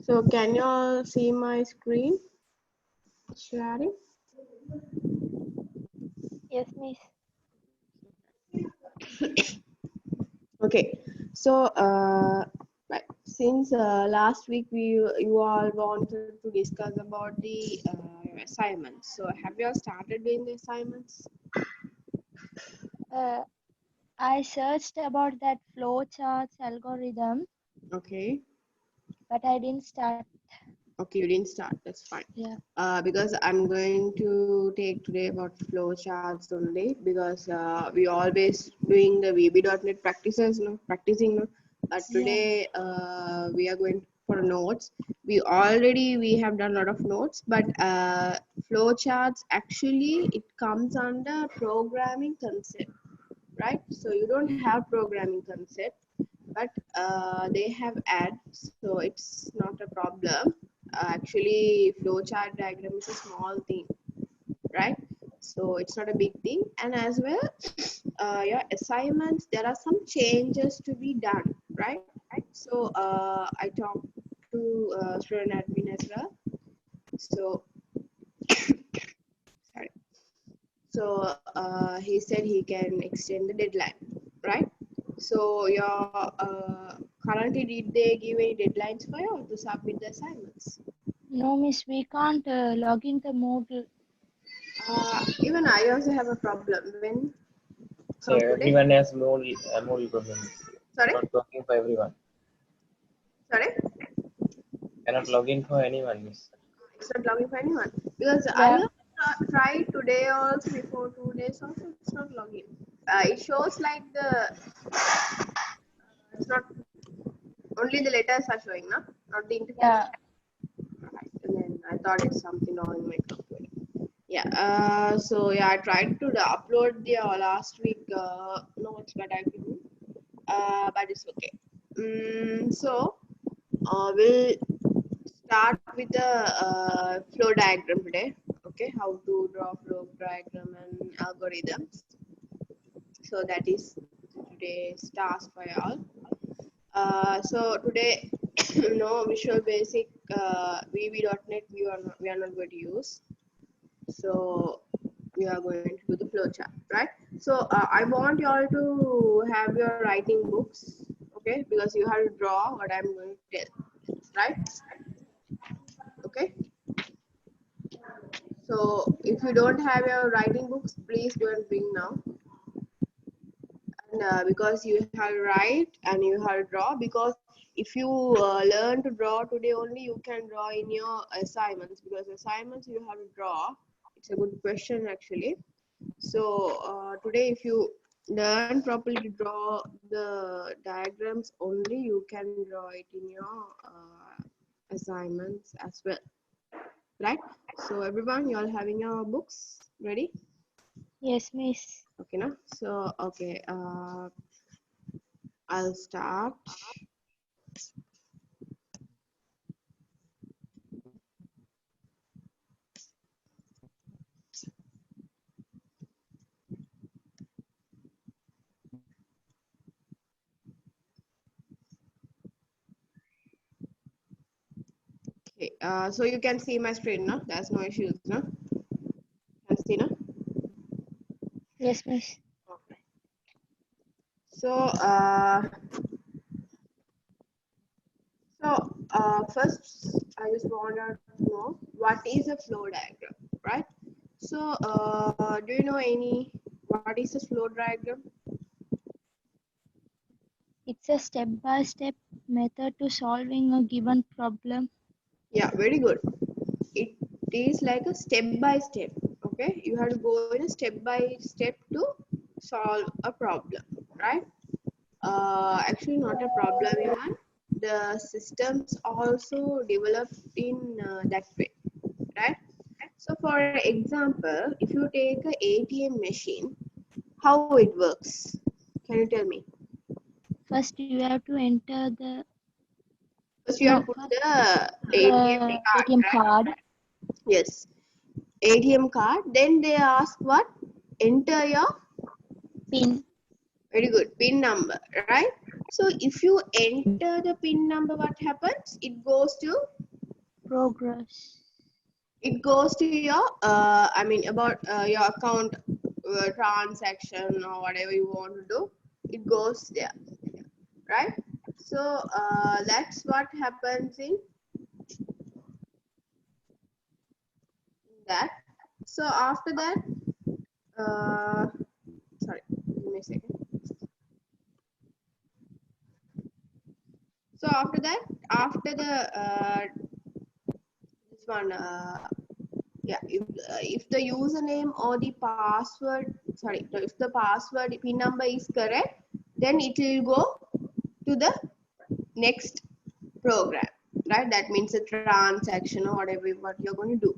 So can you all see my screen sharing? Yes, miss. Okay, so right, since last week you all wanted to discuss about the assignments. So have you all started doing the assignments? I searched about that flowcharts algorithm, Okay. but I didn't start. Okay, you didn't start. That's fine. Yeah. Because I'm going to take today about flowcharts only because we always doing the VB.NET practices, no, practicing, no. But today we are going for notes. We have done a lot of notes, but flowcharts actually it comes under programming concept, right? So you don't have programming concept, but they have add, so it's not a problem. Actually, flowchart diagram is a small thing, right? So it's not a big thing. And as well, your assignments, there are some changes to be done, right? So I talked to student admin as well. So sorry. So he said he can extend the deadline, right? So your currently did they give any deadlines for you to submit the assignments? No, miss, we can't log in the Moodle. Even I also have a problem when So from today. everyone has Moodle problems. Sorry, Not working for everyone. sorry, Cannot log in for anyone, miss. it's not logging for anyone because I Yeah. have tried today also, before 2 days also, it's not logging. It shows like it's not only the letters are showing, no, not the interface. Yeah. Right. And then I thought it's something wrong in my computer. Yeah. So yeah, I tried to upload the last week notes, but I couldn't. But it's okay. So we'll start with the flow diagram today. Okay, how to draw flow diagram and algorithms. So that is today's task for y'all. So today, Visual Basic VB.NET we are not going to use. So we are going to do the flowchart, right? So I want you all to have your writing books, okay? Because you have to draw what I'm going to tell, right? Okay. So if you don't have your writing books, please go and bring now. And because you have to write and you have to draw, because if you learn to draw today only, you can draw in your assignments, because assignments you have to draw. It's a good question actually. So today if you learn properly to draw the diagrams only, you can draw it in your assignments as well, right? So everyone, you all having your books ready? Yes, miss. Okay, now so okay, I'll start. Okay, so you can see my screen, no? There's no issues, no? Can see, no? Yes, miss. Okay. So, first, I just wanted to know what is a flow diagram, right? So, do you know what is a flow diagram? It's a step-by-step method to solving a given problem. Yeah, very good. It is like a step by step. Okay, you have to go in a step by step to solve a problem, right? Actually, not a problem even. The systems also developed in that way, right? So, for example, if you take a ATM machine, how it works? Can you tell me? First, you have to enter the First, you have to put the ATM card, ATM right? card. Yes, ATM card. Then they ask what? Enter your PIN. very good PIN number, right? So if you enter the PIN number, what happens? It goes to Progress. It goes to your, about your account transaction or whatever you want to do. It goes there, right? So that's what happens in that. So after that, sorry, give me a second. So after that, after the this one, yeah, if the username or the password, sorry, if the password pin number is correct, then it will go to the next program, right? That means a transaction or whatever what you're going to do.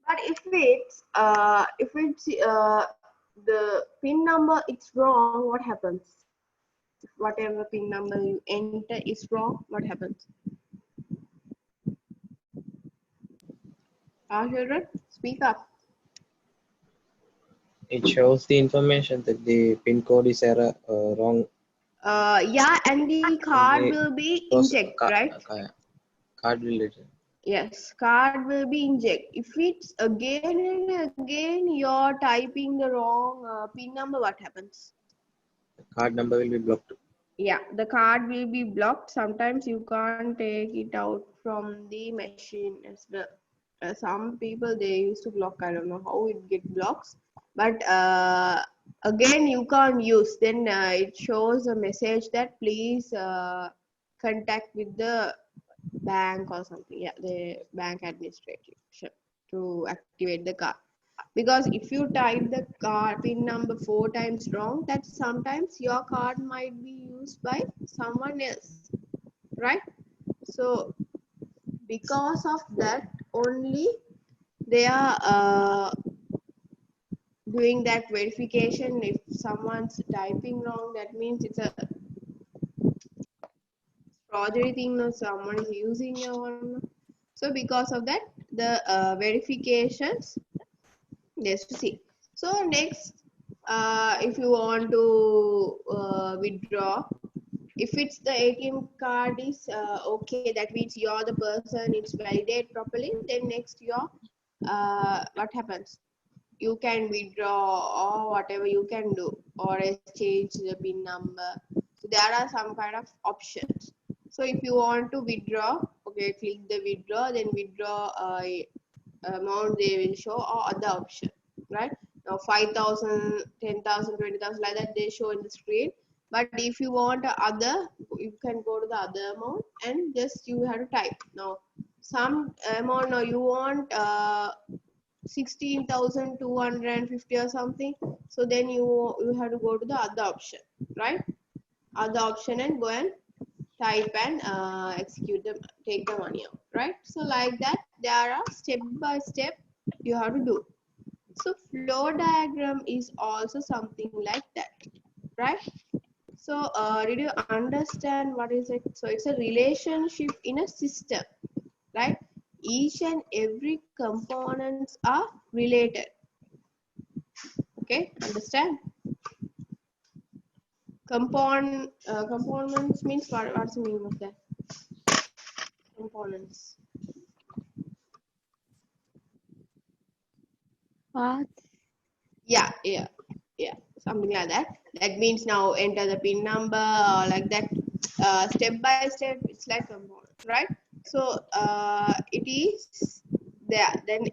But if it's the pin number it's wrong, what happens? If whatever pin number you enter is wrong, what happens? Children, speak up. It shows the information that the pin code is wrong. Yeah, and the card will be inject, right? Card will return. Yes, card will be inject. If it's again and again you're typing the wrong pin number, what happens? The card number will be blocked. Yeah, the card will be blocked. Sometimes you can't take it out from the machine as well. Some people they used to block. I don't know how it get blocks, but again you can't use. Then it shows a message that please contact with the bank or something. Yeah, the bank administration to activate the card. Because if you type the card pin number 4 times wrong, that sometimes your card might be used by someone else, right? So because of that only they are doing that verification. If someone's typing wrong, that means it's a forgery thing or someone is using your one. So because of that, the verifications there's to see. So next, if you want to withdraw, if it's the ATM card is okay, that means you're the person, it's validated properly, then next your what happens? You can withdraw or whatever you can do, or change the PIN number. So there are some kind of options. So if you want to withdraw, okay, click the withdraw, then withdraw amount they will show, or other option, right? Now 5,000, 10,000, 20,000 like that they show in the screen. But if you want other, you can go to the other amount and just you have to type. Now some amount, now you want 16,250 or something, so then you have to go to the other option, right? Other option and go and type and execute them, take the money out, right? So like that there are step by step you have to do. So flow diagram is also something like that, right? So did you understand what is it? So it's a relationship in a system, right? Each and every components are related. Okay, understand? Components means what's the meaning of that? Components. Path. Yeah, something like that. That means now enter the pin number or like that. Step by step, it's like component, right? So it is there. Then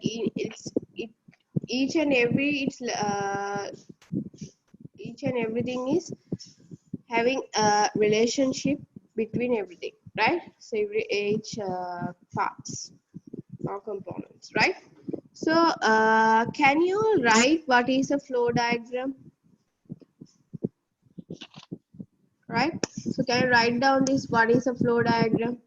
each and everything is having a relationship between everything, right? So each parts or components, right? So can you write what is a flow diagram? Right? So can you write down this, what is a flow diagram?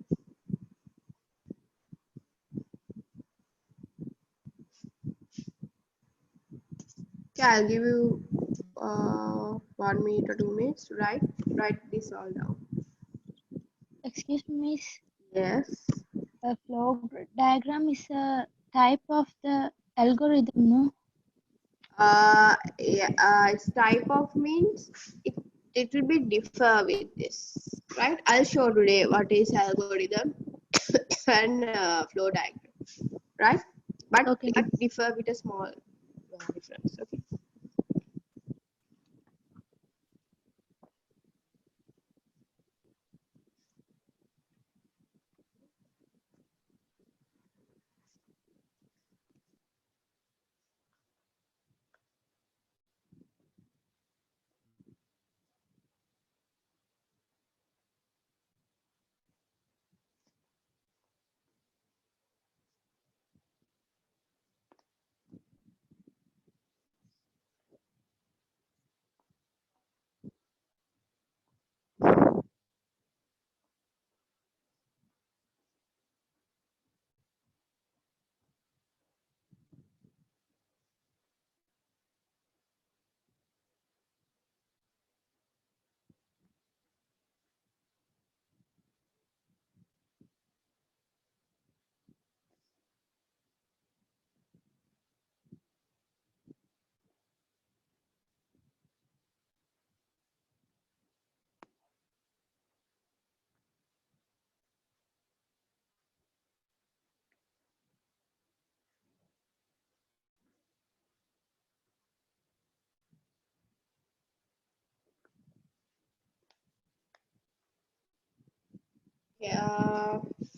Okay, I'll give you 1 minute or 2 minutes to write this all down. Excuse me, miss. Yes. A flow diagram is a type of the algorithm, no? Yeah, its type of means it will be differ with this, right? I'll show today what is algorithm. and flow diagram, right? But Okay. it differ with a small difference. Okay.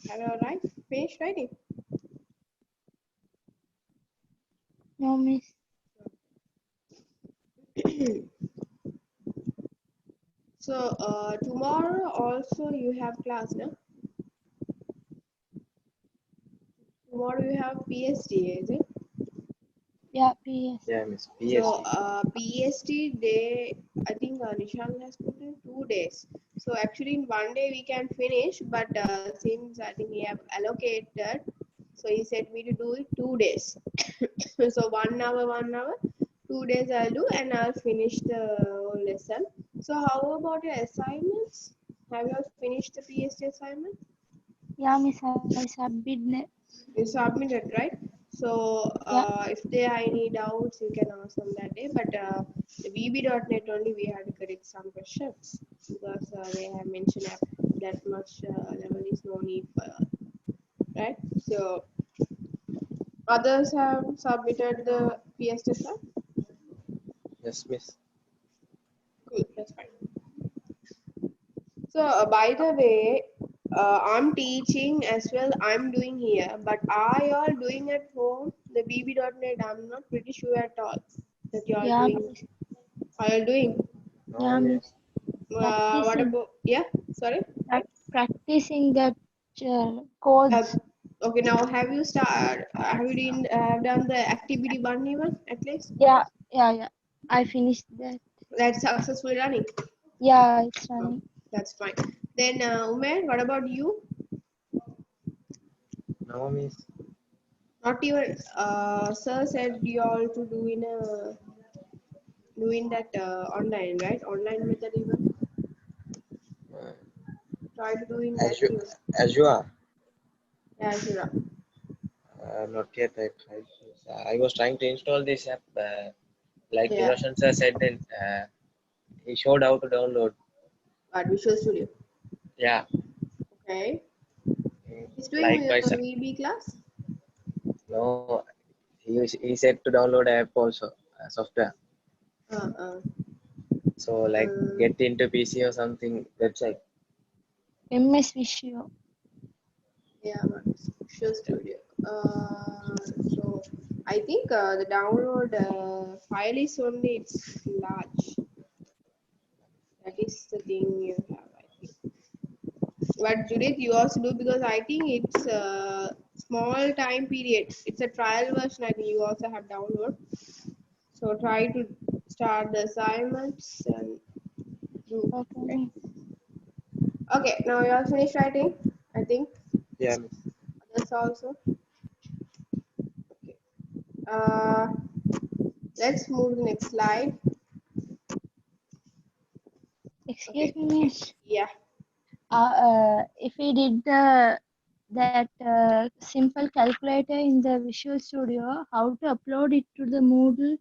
Have you right? Finished writing? No, miss. So tomorrow also you have class, no? Tomorrow you have PST, is it? Yeah, PS. Yeah, Miss. So PST. PST day, I think Nishant has put in 2 days. So actually in one day we can finish, but since I think he have allocated, so he said me to do it 2 days. So 1 hour, 2 days I'll do and I'll finish the whole lesson. So how about your assignments? Have you all finished the PST assignment? Yeah, miss. I submitted. You submitted, right? So Yeah. if there are any doubts you can ask them that day, but the vb.net only we had to correct some questions because they have mentioned that much level is no need for, right? So others have submitted the ps test. Yes, Miss. Cool, that's fine. So by the way, I'm teaching as well, I'm doing here, but are you all doing at home the bb.net? I'm not pretty sure at all that you are Yeah, doing. miss. How are you doing? No, Yeah, Miss. miss. What Practicing. about, yeah, sorry. Practicing that Uh, codes. okay, now have you done the activity one even at least? Yeah, yeah. I finished that. That's successfully running. Yeah, it's Oh, running. that's fine. Then Umer, what about you? No, Miss. Not even sir said you all to do in a doing that online, right? Online method even. Uh, Try to do in that Azure. even. Azure. Yeah, sure. Not yet. I was trying to install this app. Like Yeah, Innocent sir said, then he showed how to download. but Visual Studio. Yeah. Okay. He's doing Like the by VB class. no, he said to download app also software. Uh, uh, So like um, get into PC or something website. MS Visio. yeah, but Visual Studio. So I think the download file is only it's large. That is the thing you have, I think. But Judith, you also do because I think it's a small time period. It's a trial version. I think you also have download. So try to start the assignments and do. Okay, Okay. miss. Okay. Now you all finished writing. I think Yeah, Miss. that's also. Okay. Uh, let's move to the next slide. Excuse Okay. me, miss. Yeah. If we did that simple calculator in the Visual Studio, how to upload it to the Moodle?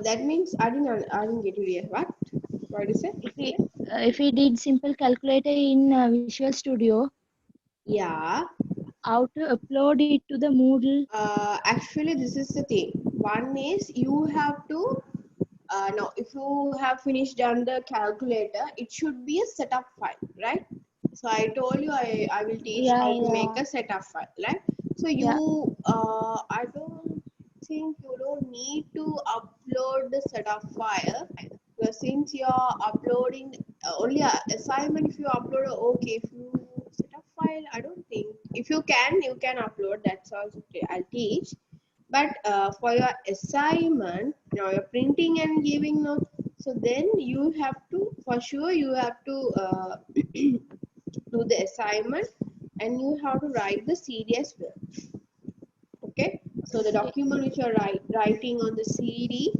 That means I didn't get you here. What? What is it? If we did simple calculator in Visual Studio, Yeah. how to upload it to the Moodle? Actually, this is the thing. One is you have to now if you have finished done the calculator, it should be a setup file, right? So I told you I will teach Yeah, how to yeah, make a setup file, right? So yeah. you I don't think you don't need to upload the setup file, because since you're uploading only a assignment. If you upload okay, if you setup file, I don't think. If you can upload, that's also okay. I'll teach. But for your assignment, now you're printing and giving notes, so then you have to, for sure you have to do the assignment, and you have to write the CD as well. Okay, so the Okay. document which you're writing on the CD,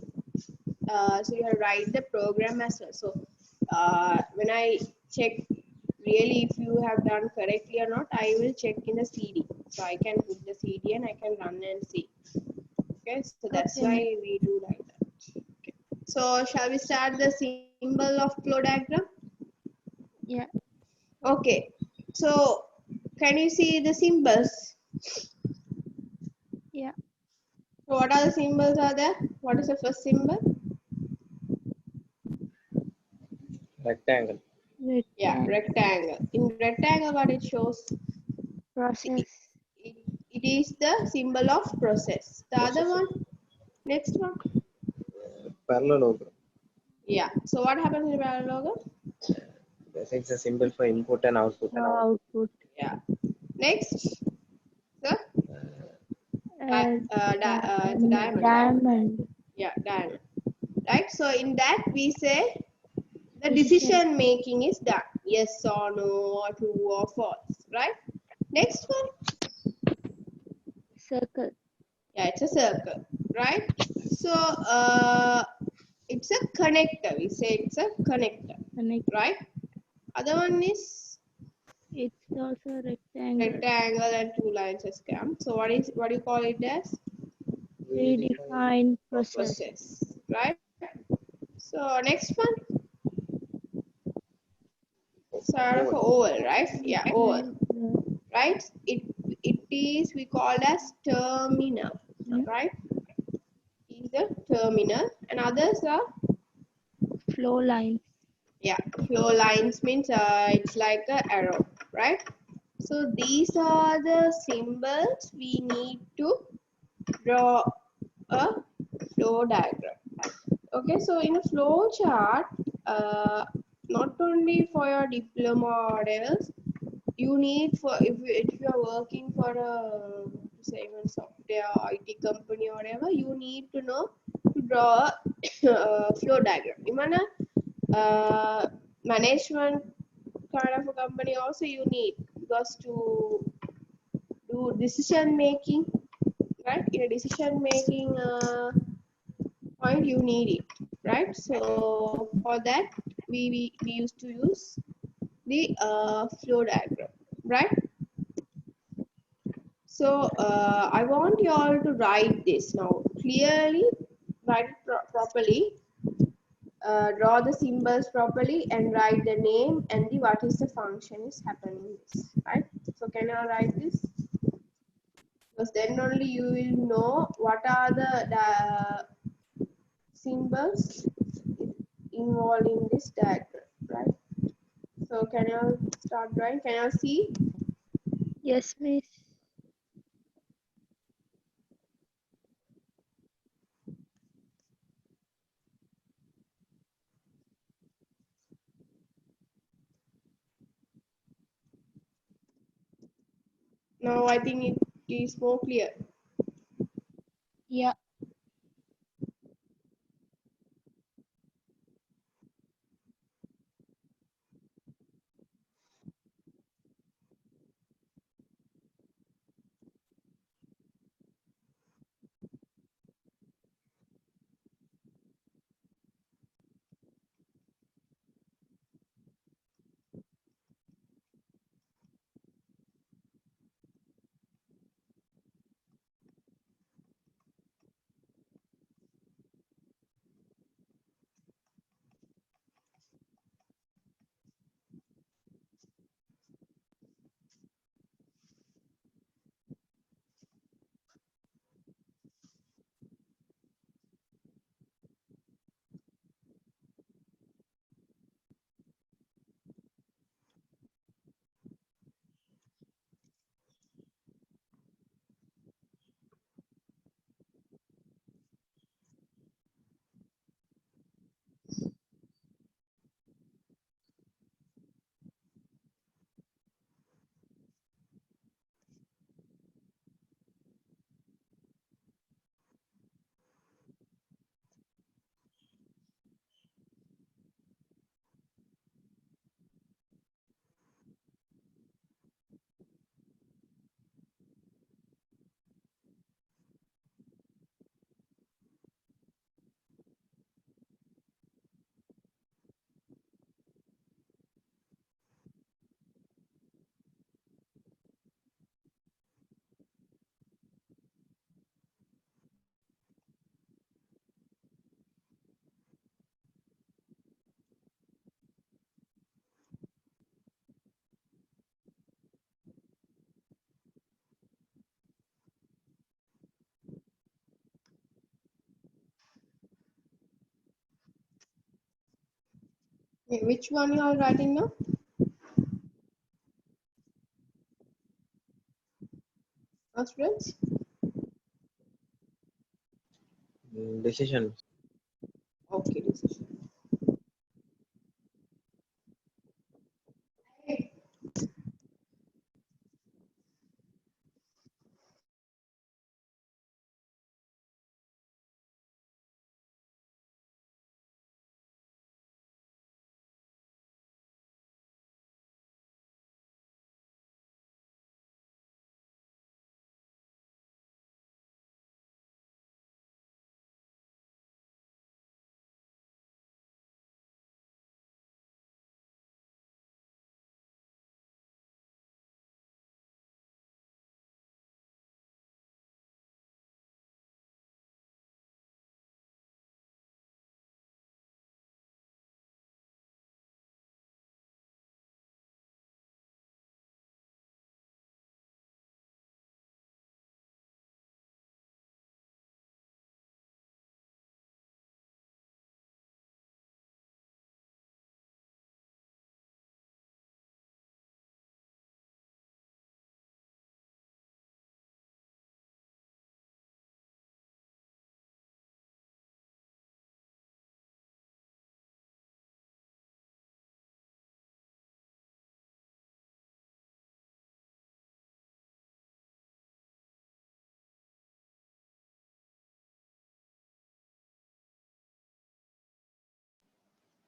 so you have to write the program as well. So when I check really if you have done correctly or not, I will check in the CD. So I can put the CD and I can run and see. Okay, so that's Okay, why miss. we do like that. Okay. So shall we start the symbol of flow diagram? Yeah, Okay. So can you see the symbols? yeah. So what are the symbols are there? What is the first symbol? Rectangle. Yeah, Rectangle. rectangle. In rectangle, what it shows? See, Process. it is the symbol of process. The other Processor. one, next one. Parallelogram. Yeah. So what happens in the parallelogram? It's a symbol for input and output. Output. Yeah. Next, sir. Uh, It's a diamond, right? diamond. Yeah, diamond. Right. So in that we say the Decision. decision making is done. Yes or no, or true or false. Right. Next one. Circle. Yeah, it's a circle. Right. So it's a connector. We say it's a connector. Connect. Right. Other one is It's also rectangle. rectangle and two lines has come. So what do you call it as? Predefined process. Process. Right. So next one. Sort of a oval, right? Yeah, oval. The Right? It is we called as terminal, right? Is the terminal, and others are flow line. yeah. Flow lines means it's like a arrow, right? So these are the symbols we need to draw a flow diagram. Okay, so in a flow chart, not only for your diploma or whatever, you need for if you are working for a say even software IT company or whatever, you need to know to draw a flow diagram. Even a management kind of a company also you need, because to do decision making, right? In a decision making point you need it, right? So for that we used to use the flow diagram, right? So I want you all to write this now clearly, write it properly, draw the symbols properly, and write the name and the what is the function is happening in this, right? So can you all write this? Because then only you will know what are the symbols involved in this diagram, right? So can you all start drawing? Can you all see? Yes, miss. Now I think it is more clear. Yeah. Okay, which one you are writing now? Students? Decision. Okay, decision.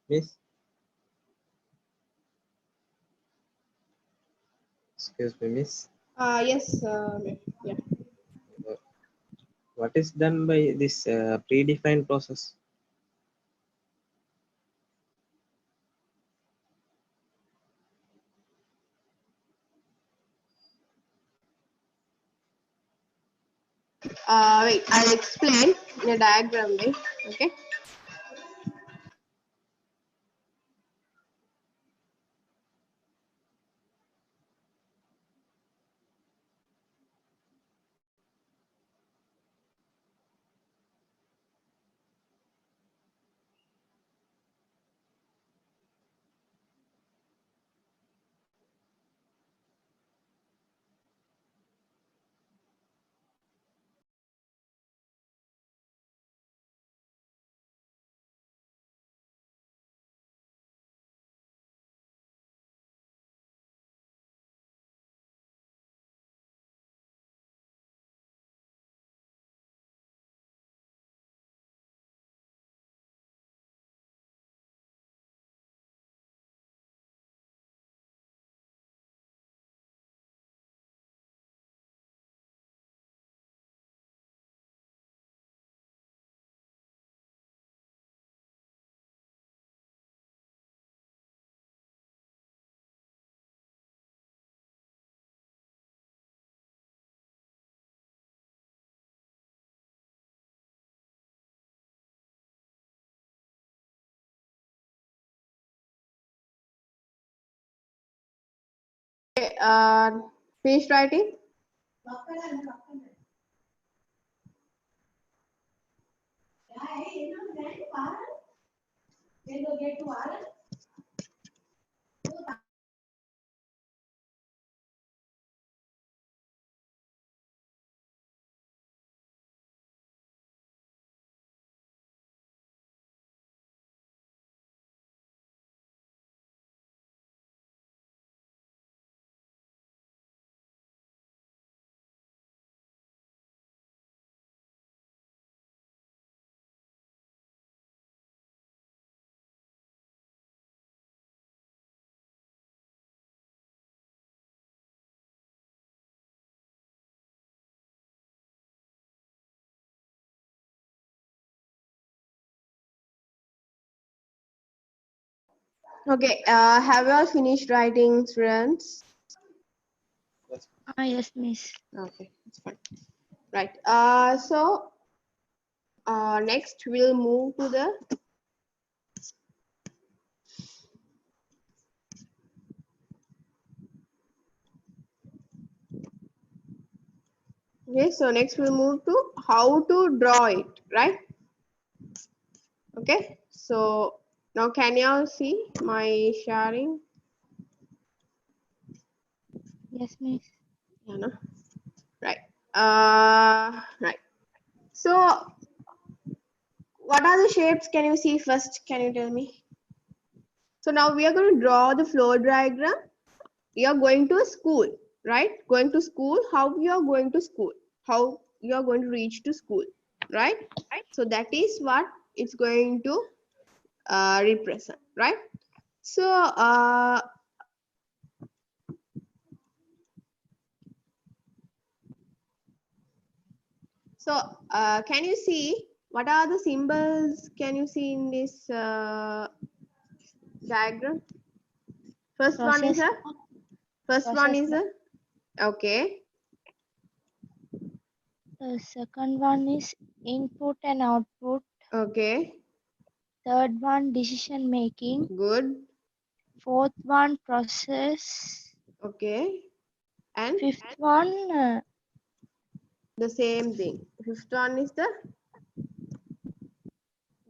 Miss, excuse me, Miss. Yes, yeah. Uh, What is done by this predefined process? Wait, I'll explain in a diagram, right? Okay. Okay, finish writing. Okay, have you all finished writing, students? Yes, miss. Okay, that's fine. Right. So next we'll move to the okay. So next we'll move to how to draw it, right? Okay. So Now can you all see my sharing? Yes, miss. Yeah, no? Right. Right. So what are the shapes? Can you see first? Can you tell me? So now we are going to draw the flow diagram. You are going to a school, right? Going to school. How you are going to school? How you are going to reach to school, right? So that is what it's going to represent, right? So can you see what are the symbols? Can you see in this diagram? First one is Process. a first one Process. is a okay. The second one is input and output. Okay, Third one, decision making. good. Fourth one, process. Okay, and Fifth one, the same thing. Fifth one is the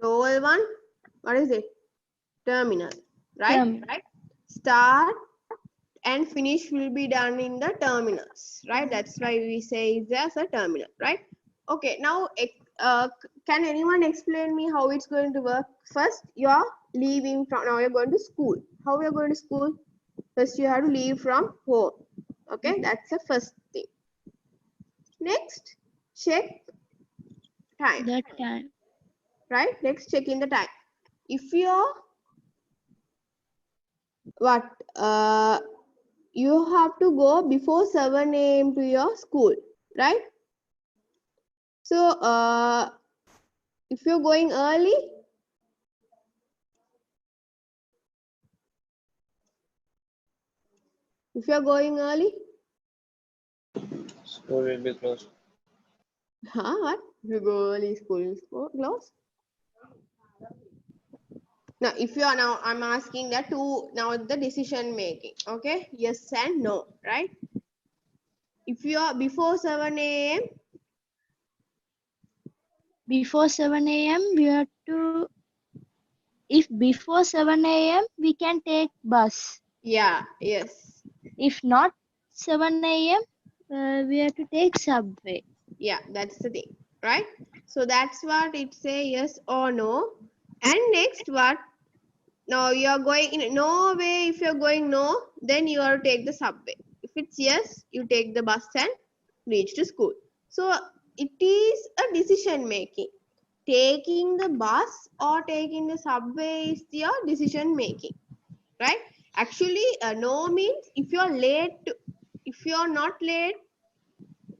oval one. What is it? Terminal, right? term. Start and finish will be done in the terminals, right? That's why we say it's as a terminal, right? Okay, now can anyone explain me how it's going to work? First, you're leaving from, now you're going to school. How you're going to school? First, you have to leave from home. Okay, that's the first thing. Next, check time, The time. right? Next, check in the time. If you're what you have to go before 7 a.m. to your school, right? So if you're going early, if you're going early, School will be closed. what? If you go early, school is closed. Now, if you are now, I'm asking that two, now the decision making, okay? Yes and no, right? If you are before 7 a.m., Before 7 a.m. we have to, if before 7 a.m. we can take bus. yeah, yes, If not 7 a.m. We have to take subway. yeah, that's the thing, right? So that's what it say yes or no. And next what? Now you are going in no way. If you're going no, then you are to take the subway. If it's yes, you take the bus and reach to school. So it is a decision making. Taking the bus or taking the subway is your decision making, right? Actually, no means if you're late, if you're not late,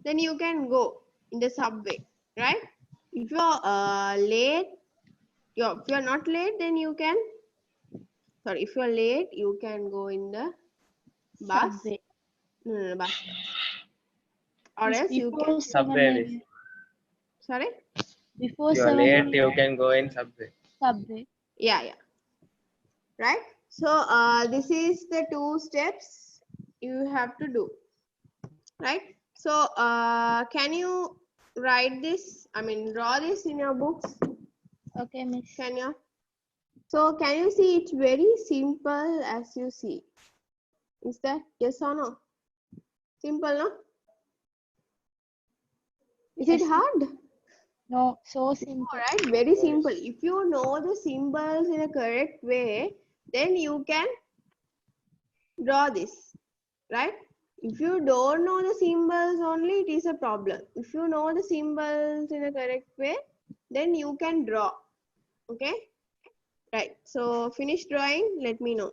then you can go in the subway, right? If you're late, if you're not late, then you can, sorry, if you're late, you can go in the bus. Subway. No, bus. Or It's else you can, before 7 Subway. a.m. sorry? Before You are 7 late, a.m. you can go in subway. Subway. Yeah, yeah. Right? So this is the two steps you have to do. Right? So can you write this? I mean, draw this in your books. Okay, miss. Can you? So can you see it's very simple as you see? Is that yes or no? Simple, no? Is it Yes. hard? No, so simple. All right, very simple. If you know the symbols in a correct way, then you can draw this, right? If you don't know the symbols only, it is a problem. If you know the symbols in a correct way, then you can draw. Okay? Right. So finish drawing, let me know.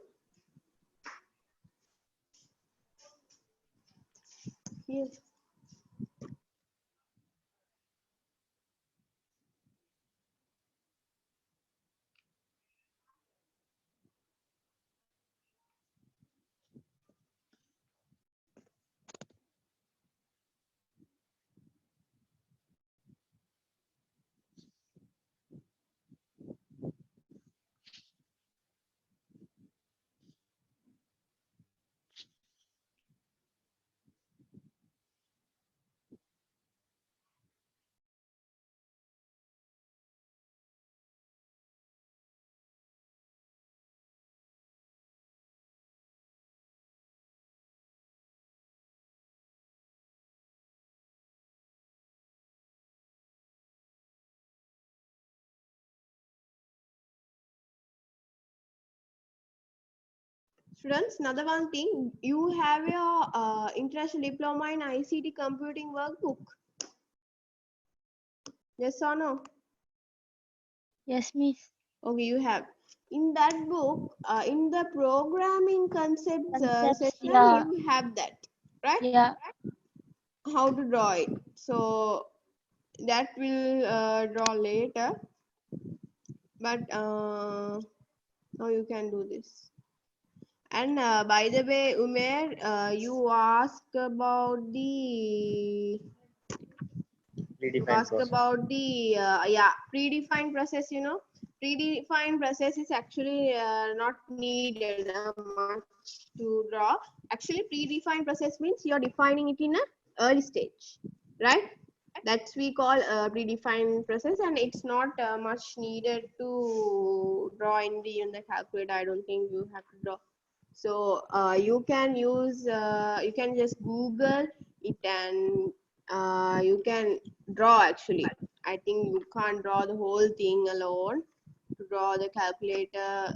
Yes. Students, another one thing, you have your international diploma in ICT computing workbook. Yes or no? Yes, miss. Okay, you have. In that book, in the programming concepts Concepts, section, yeah. you have that, right? Yeah. How to draw it. So that will draw later. But now you can do this. And by the way, Umer, you asked about the Predefined process. predefined process. You know, predefined process is actually not needed much to draw. Actually, predefined process means you're defining it in a early stage, right? That's we call predefined process, and it's not much needed to draw in the calculator. I don't think you have to draw. So you can use you can just Google it, and you can draw. Actually, I think you can't draw the whole thing alone. To draw the calculator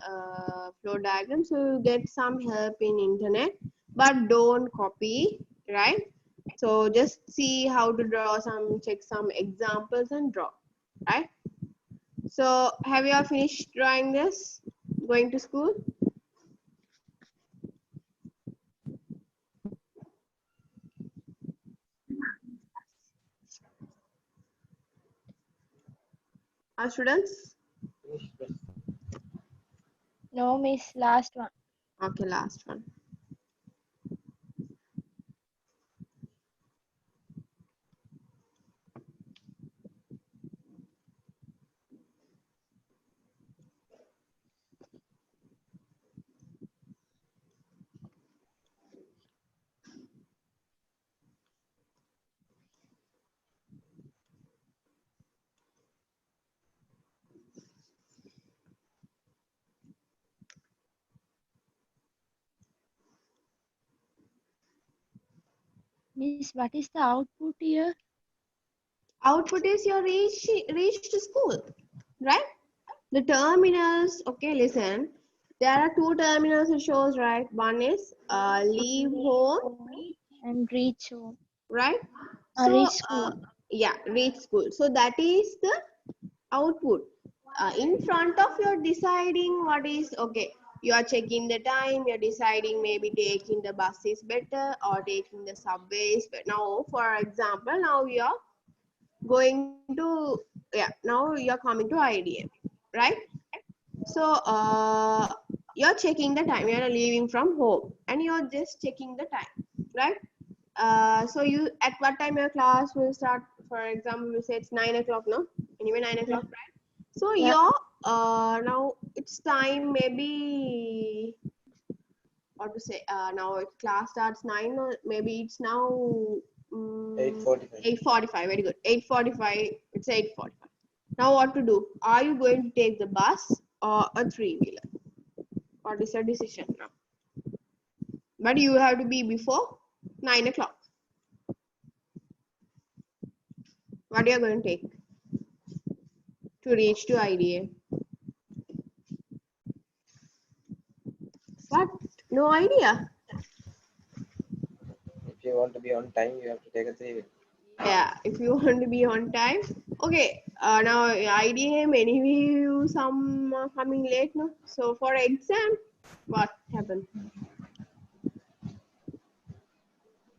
flow diagram, so you get some help in internet, but don't copy, right? So just see how to draw some, check some examples and draw, right? So have you all finished drawing this? Going to school? Our students? No, miss. Last one. Okay, last one. Miss, what is the output here? Output is your reached school, right? The terminals, okay, listen. There are two terminals it shows, right? One is leave home, And reach home. right? So, Reach school. yeah, reach school. So that is the output. In front of you're deciding what is, okay, you are checking the time, you're deciding maybe taking the bus is better or taking the subway is better. Now, for example, now you are going to, yeah, now you're coming to IDM, right? So you're checking the time, you're leaving from home and you're just checking the time, right? So you, at what time your class will start? For example, we say it's 9 o'clock, no? Anyway, 9 o'clock, right? So Yeah. your now it's time, maybe what to say, now class starts 9, or maybe it's now 8:45. 8:45. Very good. 8:45. It's 8:45. Now what to do? Are you going to take the bus or a three-wheeler? What is your decision now? But you have to be before 9 o'clock. What are you going to take to reach to IDA? What? No idea. If you want to be on time, you have to take a 3-wheel. Yeah, if you want to be on time. Okay, now IDM, anyway, you some coming late, no? So for exam, what happened?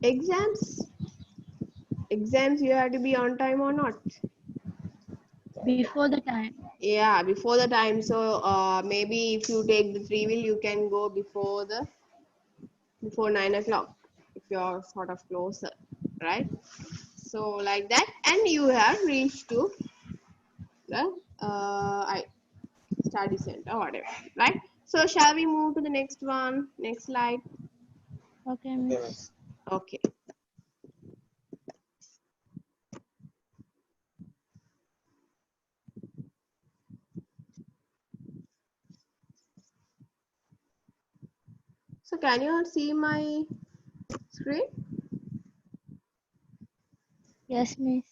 Exams? Exams, you have to be on time or not? Before the time. Yeah, before the time. So maybe if you take the three-wheel, you can go before 9 o'clock if you're sort of closer, right? So like that, and you have reached to the study center or whatever, right? So shall we move to the next one? Next slide. Okay, Okay, miss. miss. Okay. So can you all see my screen? Yes, miss.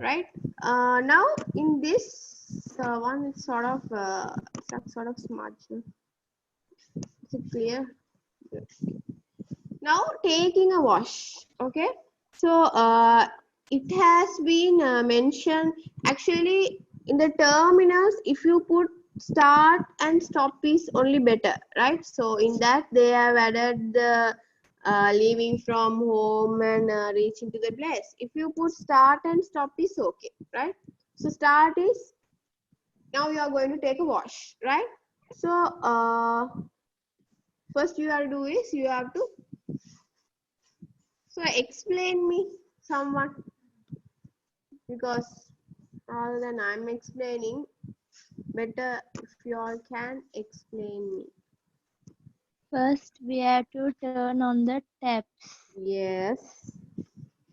Right. Now in this The one is sort of sort of smudge. Is it clear? Good. Now taking a wash. Okay. So it has been mentioned actually in the terminals. If you put start and stop is only better, right? So in that they have added the leaving from home and reaching to the place. If you put start and stop is okay, right? So start is now you are going to take a wash, right? So first you have to do is you have to explain me someone, because rather than I'm explaining, better if you all can explain me. First, we have to turn on the taps. Yes.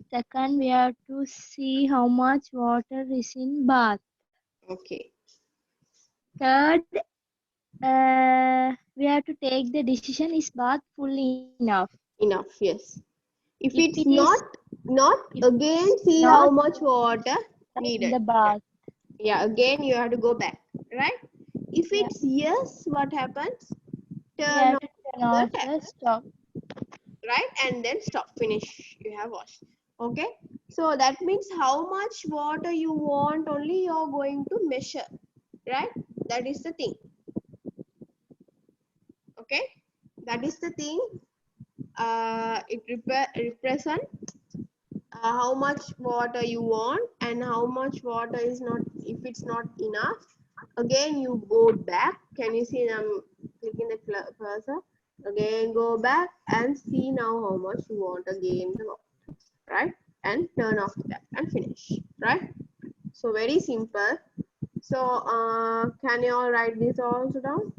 Second, we have to see how much water is in bath. Okay. Third, we have to take the decision, is bath full enough? Enough. Yes. If If it's it is not, if again see not how much water in needed. the bath, Yeah. Again you have to go back, right? If yeah, it's yes, what happens? we Turn have on to turn the off tap, the stop. right? And then stop. Finish. You have washed. Okay. So that means how much water you want only you're going to measure, right? That is the thing. Okay. That is the thing. It represent how much water you want and how much water is not. If it's not enough, again you go back. Can you see? I'm clicking the cursor. Again go back and see now how much you want again the water, right? And turn off the tap and finish, right? So very simple. So can you all write this also down?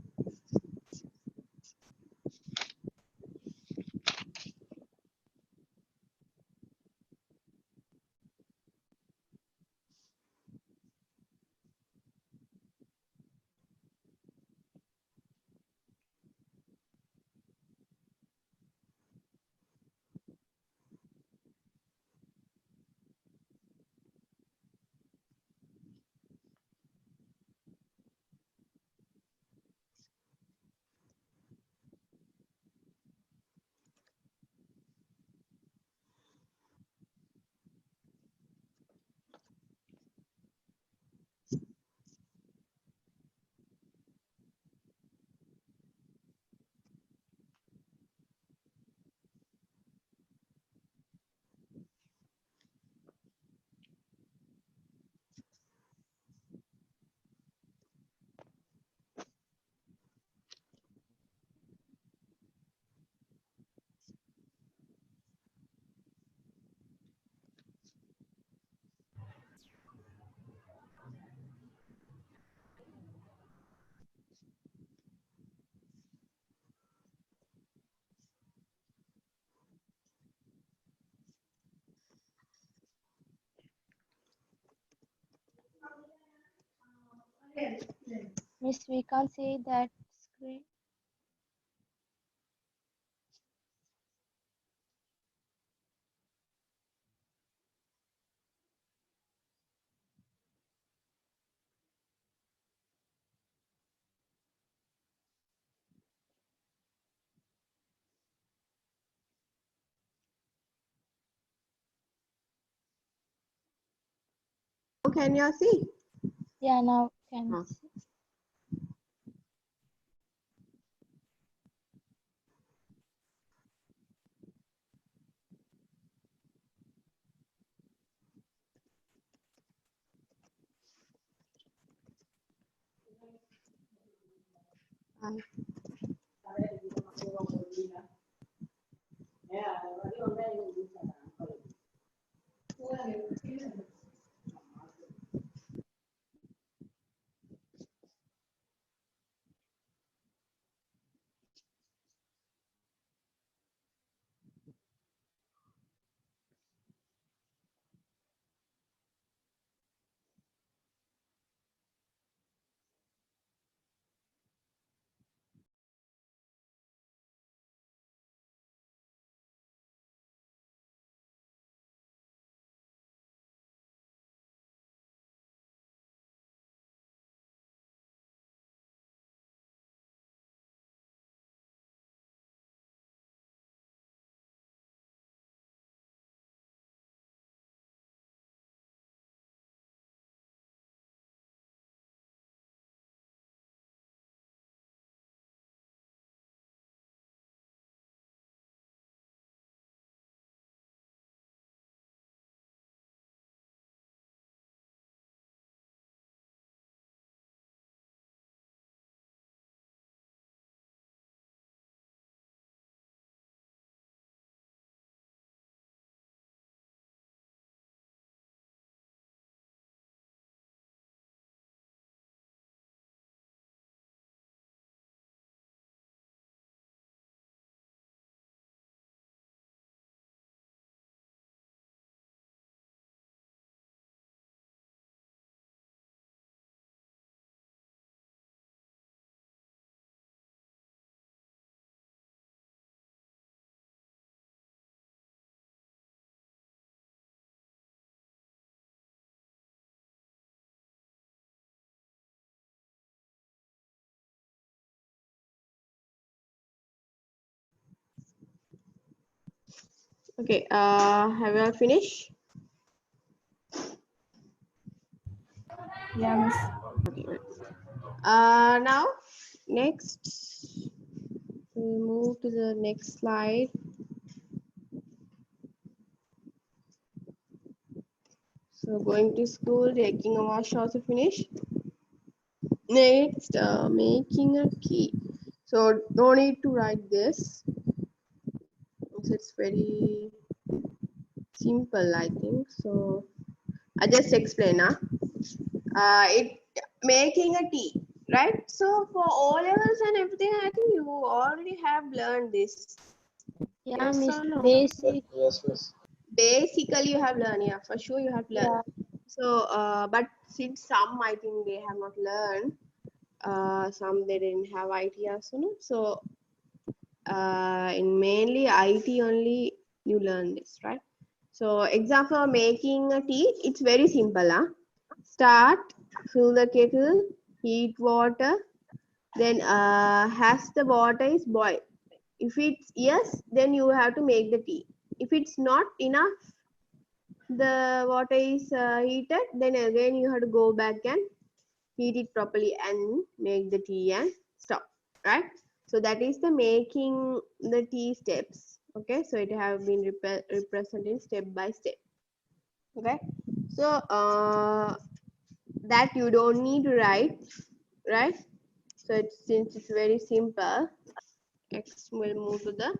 Miss, we can't see that screen. Can you see? Yeah, now can Huh. see. Okay, have you all finished? Yeah, miss. Okay, right. Now, next, we'll move to the next slide. So, going to school, taking a wash, also finished. Next, making a key. So, no need to write this. It's very simple, I think. So, I just explain. It making a tea, right? So for O levels and everything, I think you already have learned this. Yeah, Yes miss. or no? Basic. Yes, miss. Basically, you have learned. Yeah, for sure you have learned. Yeah. So, but since some I think they have not learned, some they didn't have ideas, you know. So, in mainly IT only you learn this, right? So, example for making a tea, it's very simple. Start, fill the kettle, heat water, then has the water is boiled. If it's yes, then you have to make the tea. If it's not enough, the water is heated, then again you have to go back and heat it properly and make the tea and stop, right? So that is the making the tea steps. Okay, so it have been represented step by step. Okay, so that you don't need to write, right? So it's, since it's very simple, next we'll move to the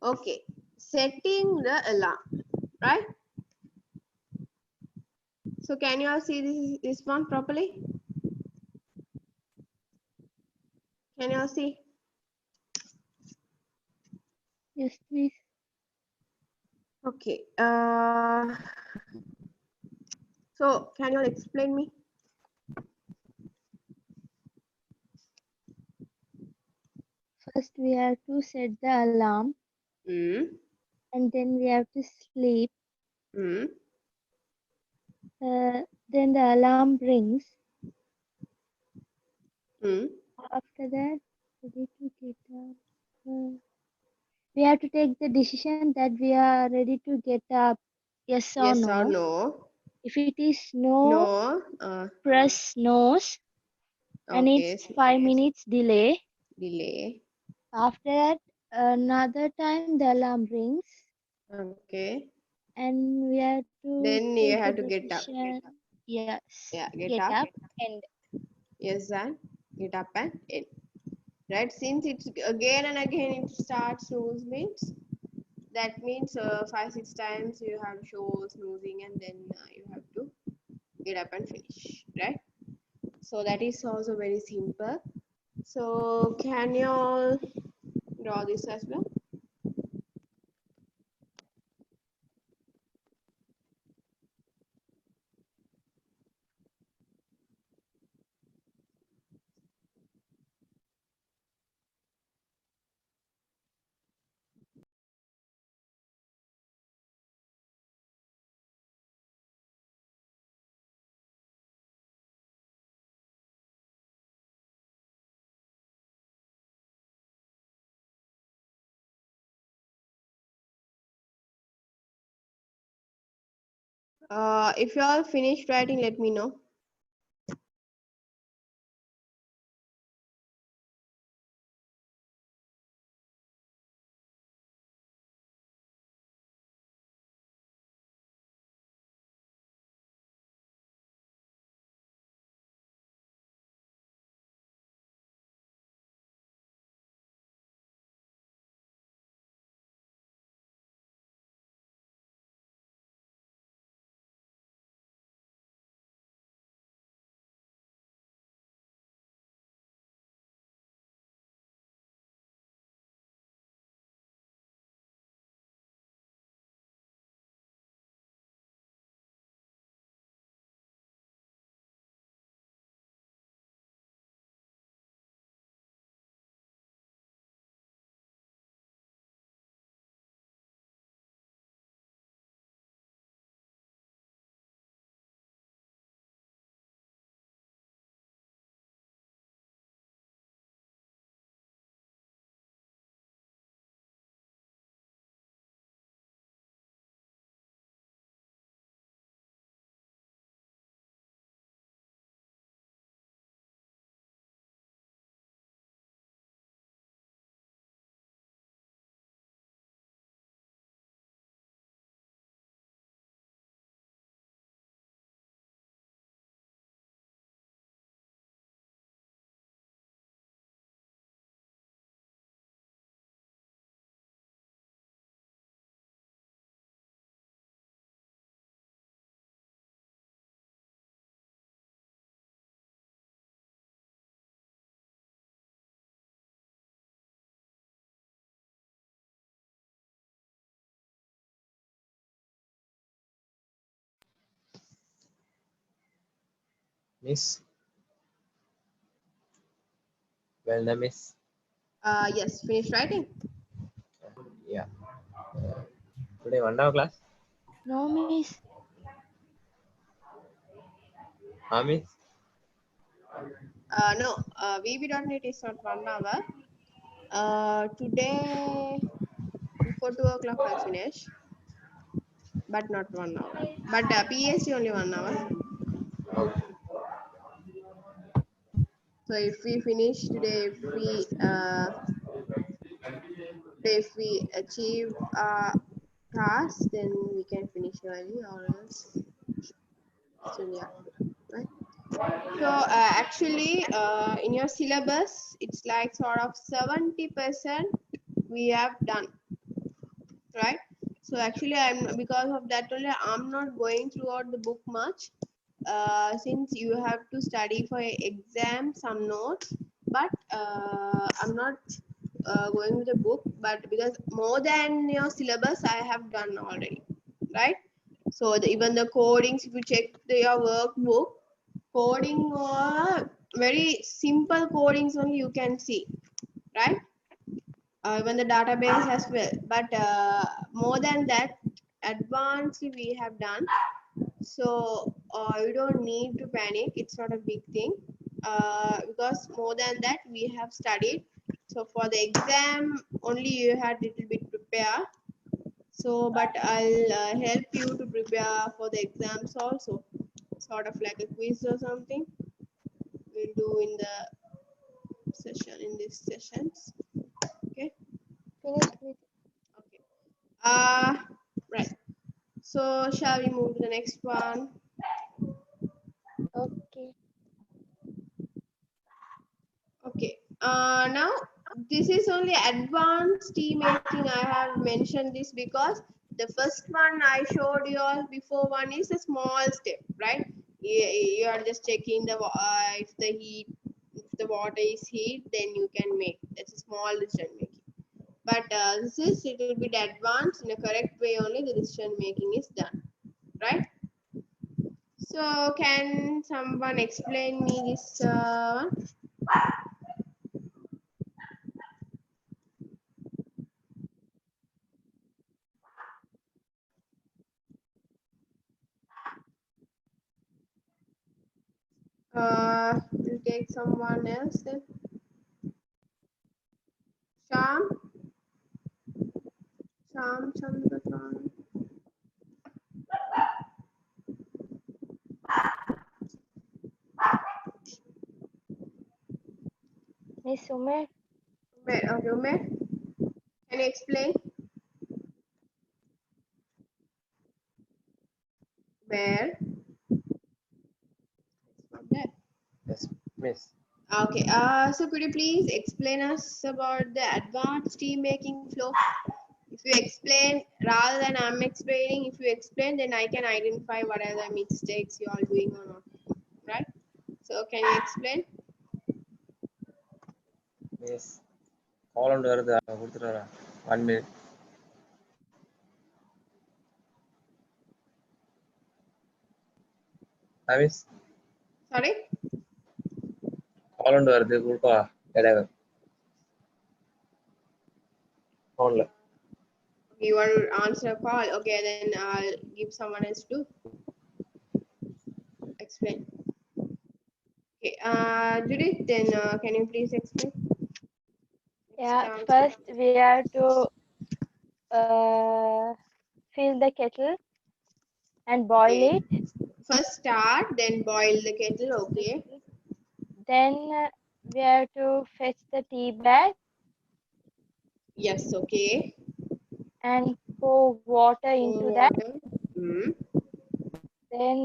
okay, setting the alarm, right? So can you all see this one properly? Can you all see? Yes, miss. Okay. So can you all explain me? First, we have to set the alarm, Hmm. and then we have to sleep. Hmm. Then the alarm rings. Hmm. After that, ready to get up. We have to take the decision that we are ready to get up. Yes or Yes or no. no? If it is no, No. press nose, and Okay. it's 5 minutes delay. Delay. After that, another time the alarm rings, Okay. and we have to Then you take the have to get up. decision. Yes, Yeah. Get get up. up and Yes, and get up and in. Right. Since it's again and again it starts snooze means that means 5 6 times you have to show snoozing and then you have to get up and finish, right? So that is also very simple. So can you all draw this as well? If you all finished writing, let me know. Miss. Well done, Miss. Yes, finish writing. Yeah. Today 1 hour class. No, miss. Miss. No, VB.NET is not 1 hour. Today before 2 o'clock I'll finish, but not 1 hour. But PSC only 1 hour. Okay. So if we finish today, if we achieve our task, then we can finish early, or else still we have to, right? So actually, in your syllabus, it's like sort of 70% we have done, right? So actually, because of that only I'm not going throughout the book much, since you have to study for your exam some notes, but I'm not going with the book, but because more than your syllabus I have done already, right? So even the codings, if you check your workbook, coding or very simple codings only you can see, right? Even the database as well, but more than that advanced we have done. So you don't need to panic, it's not a big thing, because more than that we have studied. So for the exam only you had little bit prepare. So but I'll help you to prepare for the exams also, sort of like a quiz or something we'll do in the session, in these sessions. Okay. Finish with. Okay. Right. So shall we move to the next one? Okay. Okay. Now this is only advanced tea making. I have mentioned this because the first one I showed you all before one is a small step, right? You are just checking the if the heat, if the water is heat, then you can make. That's a small decision making. But this is it will be the advanced, in a correct way only the decision making is done, right? So can someone explain me this one? We'll take someone else then. Sham, Chandratran. Miss Umer. Umer, okay, Umer, can you explain? Where? It's not there. Yes, Miss. Okay. So could you please explain us about the advanced tea making flow? If you explain rather than I'm explaining, if you explain, then I can identify what are the mistakes you are doing or not, right? So can you explain? Miss. Call on வருது கொடுத்துட்டு 1 minute. Miss. Sorry. Call on வருது கொடுப்பா இடையில phone. You want to answer a call? Okay, then I'll give someone else to explain. Okay, Judith, then can you please explain? Yeah. Next First, answer. we have to fill the kettle and boil Okay. it. First start, then boil the kettle. Okay. Then we have to fetch the tea bag Yes. Okay. and pour water into Pour that. water. Hmm. Then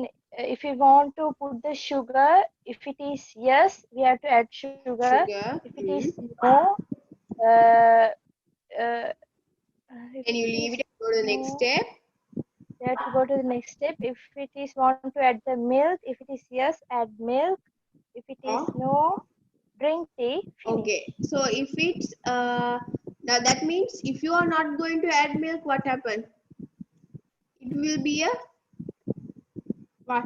if we want to put the sugar, if it is yes, we have to add sugar. Sugar. If it Hmm. is no, uh, if Can you it leave is it and go to the next no, step? we have to go to the next step. If it is want to add the milk, if it is yes, add milk. If it is Oh. no, drink tea. Finish. Okay. So if it's now that means if you are not going to add milk, what happen? It will be a what?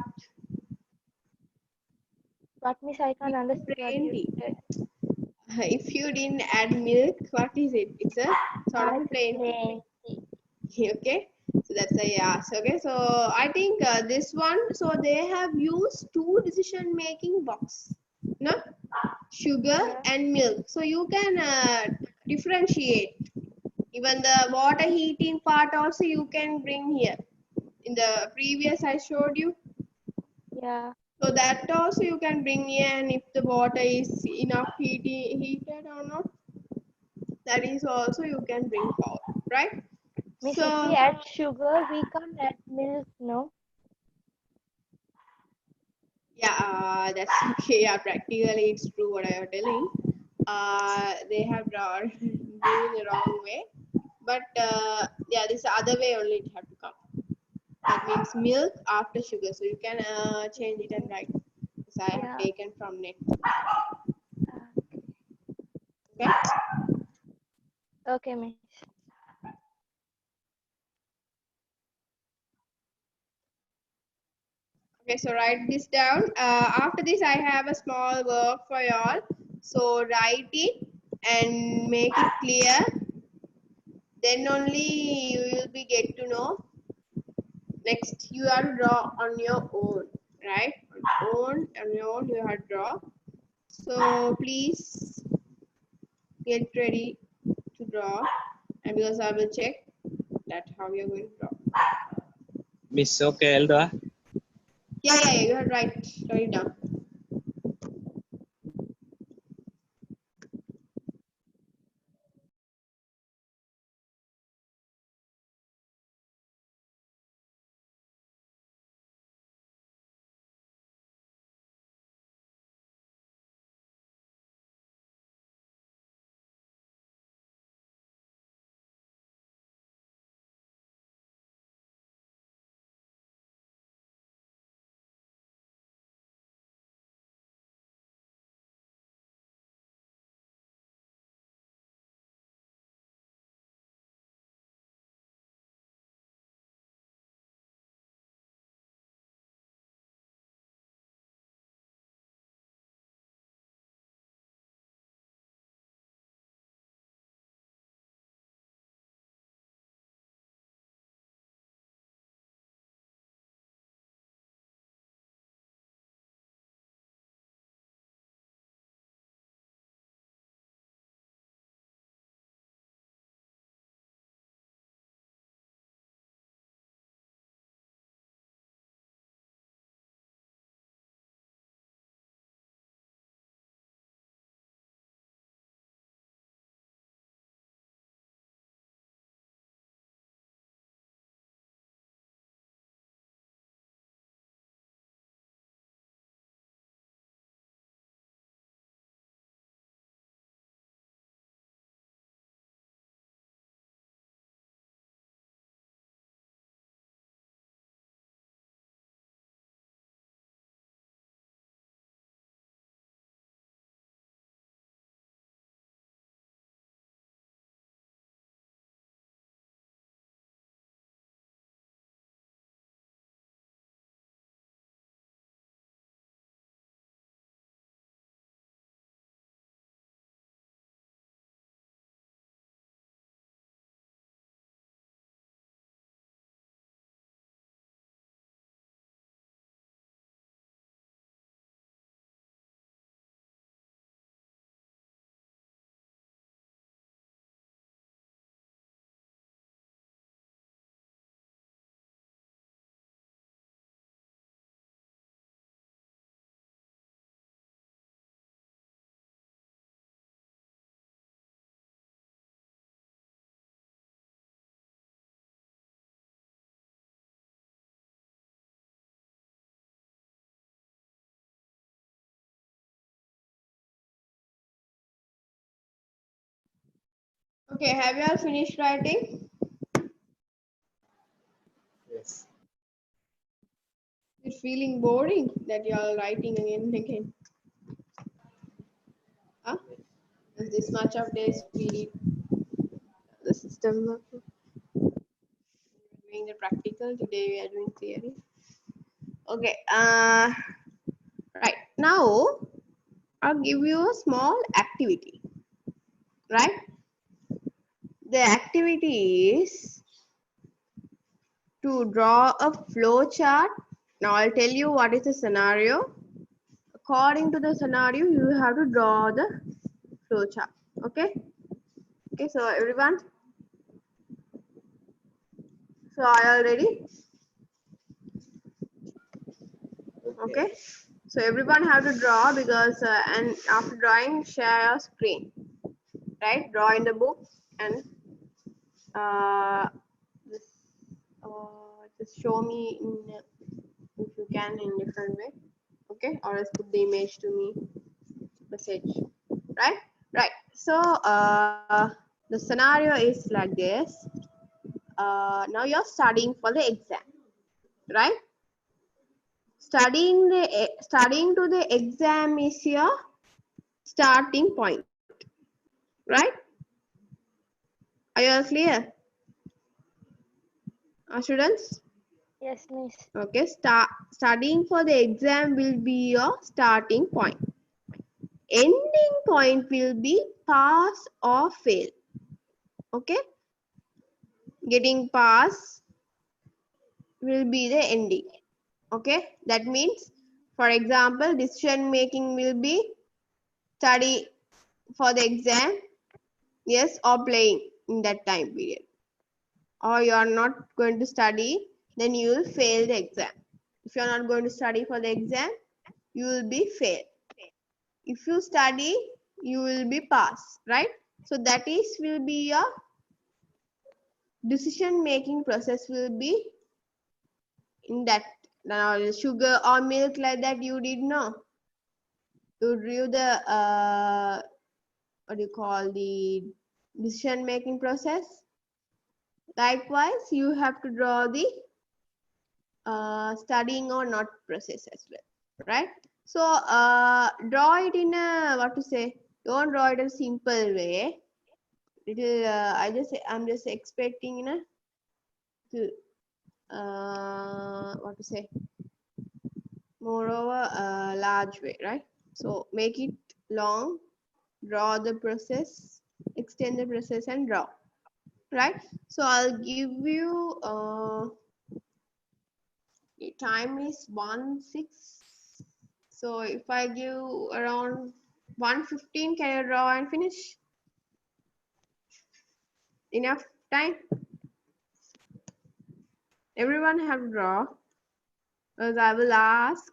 What, miss? I can't understand what Plain you tea. said. If you didn't add milk, what is it? It's a sort of a It's plain tea. plain tea. Okay, so that's a yes. Okay, so I think this one, so they have used two decision making box, no, sugar Yeah. and milk, so you can differentiate. Even the water heating part also you can bring here. In the previous I showed you, Yeah. so that also you can bring here, and if the water is enough heated or not, that is also you can bring forward, right? Miss, if we So add sugar, we can't add milk, no? yeah, that's okay. Yeah, practically it's true what I am telling. They have drawn doing the wrong way, but yeah, this other way only it have to come. That means milk after sugar. So you can change it and write. So I have Yeah. taken from net. Okay. Okay. Okay, miss. Okay. So write this down. After this, I have a small work for y'all. So write it and make it clear. Then only you will be get to know. Next, you have to draw on your own, right? On your own, you have to draw. So please get ready to draw, and because I will check that how you're going to draw. Miss, okay, Elda. Yeah, you have write it down. Okay, have you all finished writing? Yes. It's feeling boring that you are writing again and again. Huh? There's this much of days we did the system work. Doing the practical. Today we are doing theory. Okay. Right. Now I'll give you a small activity, right? The activity is to draw a flow chart. Now I'll tell you what is the scenario. According to the scenario, you have to draw the flow chart. Okay? Okay, so everyone. So are you all ready? Okay. So everyone have to draw because and after drawing, share your screen. Right? Draw in the book and just, just show me in if you can in different way. Okay, or else put the image to me message. Right. So the scenario is like this. Now you're studying for the exam, right? Studying to the exam is your starting point, right? Are you all clear, students? Yes, miss. Okay, studying for the exam will be your starting point. Ending point will be pass or fail. Okay, getting pass will be the ending. Okay, that means, for example, decision making will be study for the exam, yes, or playing in that time period. Or you are not going to study, then you will fail the exam. If you are not going to study for the exam, you will be fail. If you study, you will be pass, right? So that is will be your decision making process will be in that. Now sugar or milk like that you did know. You drew the what do you call the decision making process. Likewise, you have to draw the studying or not process as well, right? So draw it in a what to say. Don't draw it in a simple way. Little I'm just expecting in a to what to say, moreover large way, right? So make it long, draw the process, extend the process and draw, right? So I'll give you the time is 1:06. So if I give around 1:15, can you draw and finish? Enough time? Everyone have to draw, because I will ask.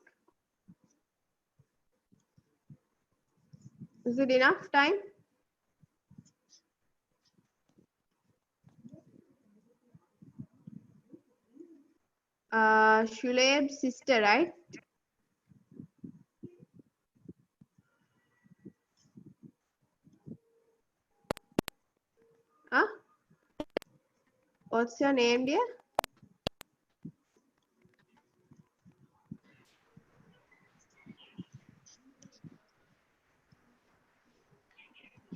Is it enough time? Shuleb's sister, right? Huh? What's your name, dear?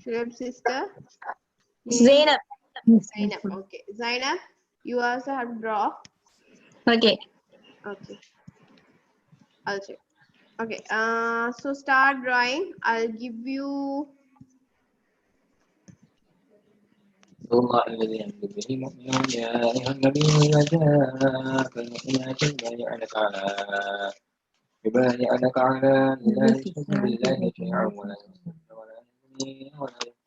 Shuleb's sister? Name? Zainab. Zainab. Okay. Zainab, you also have to draw. Okay. Okay. I'll check. Okay. So start drawing. I'll give you. الله الذي ينزل به المؤمنون يا أيها النبي إذا جاءك المؤمنات يبايعنك على لا يشرك بالله شيئا ولا يشركن ولا يزنين ولا يقتلن.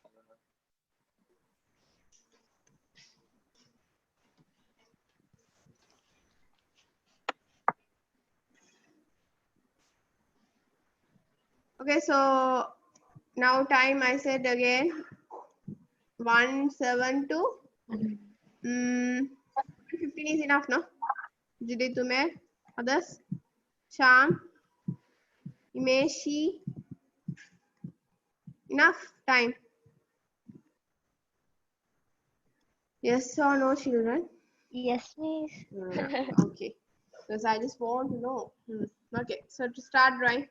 Okay. So now time I said again. 1:07 15 is enough, no? Judy, तुम्हें others? Sham, Imeshi, enough time. Yes or no, children? Yes, miss. Okay. Because I just want to know. Okay. So to start drawing.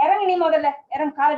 இறங்கு நீ முதல்ல இறங்கு கால்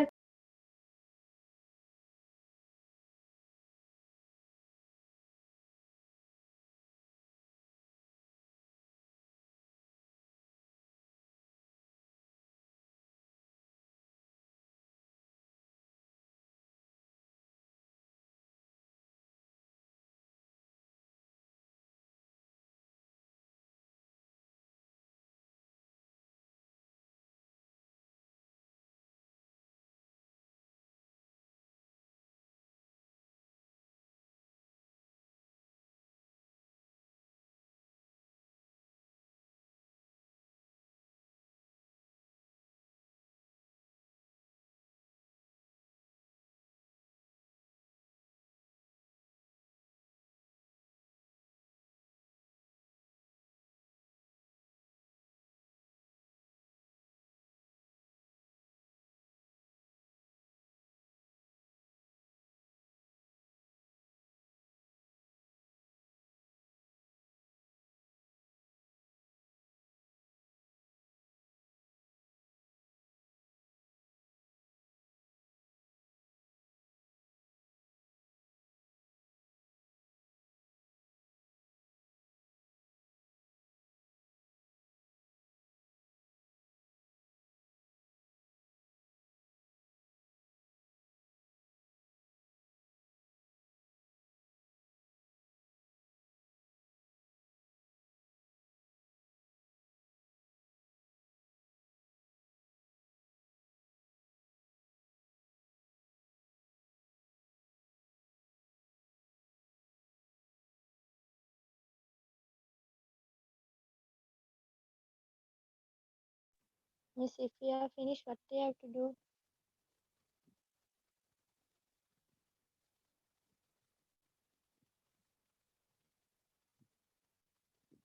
Miss, if you are finished, what do you have to do?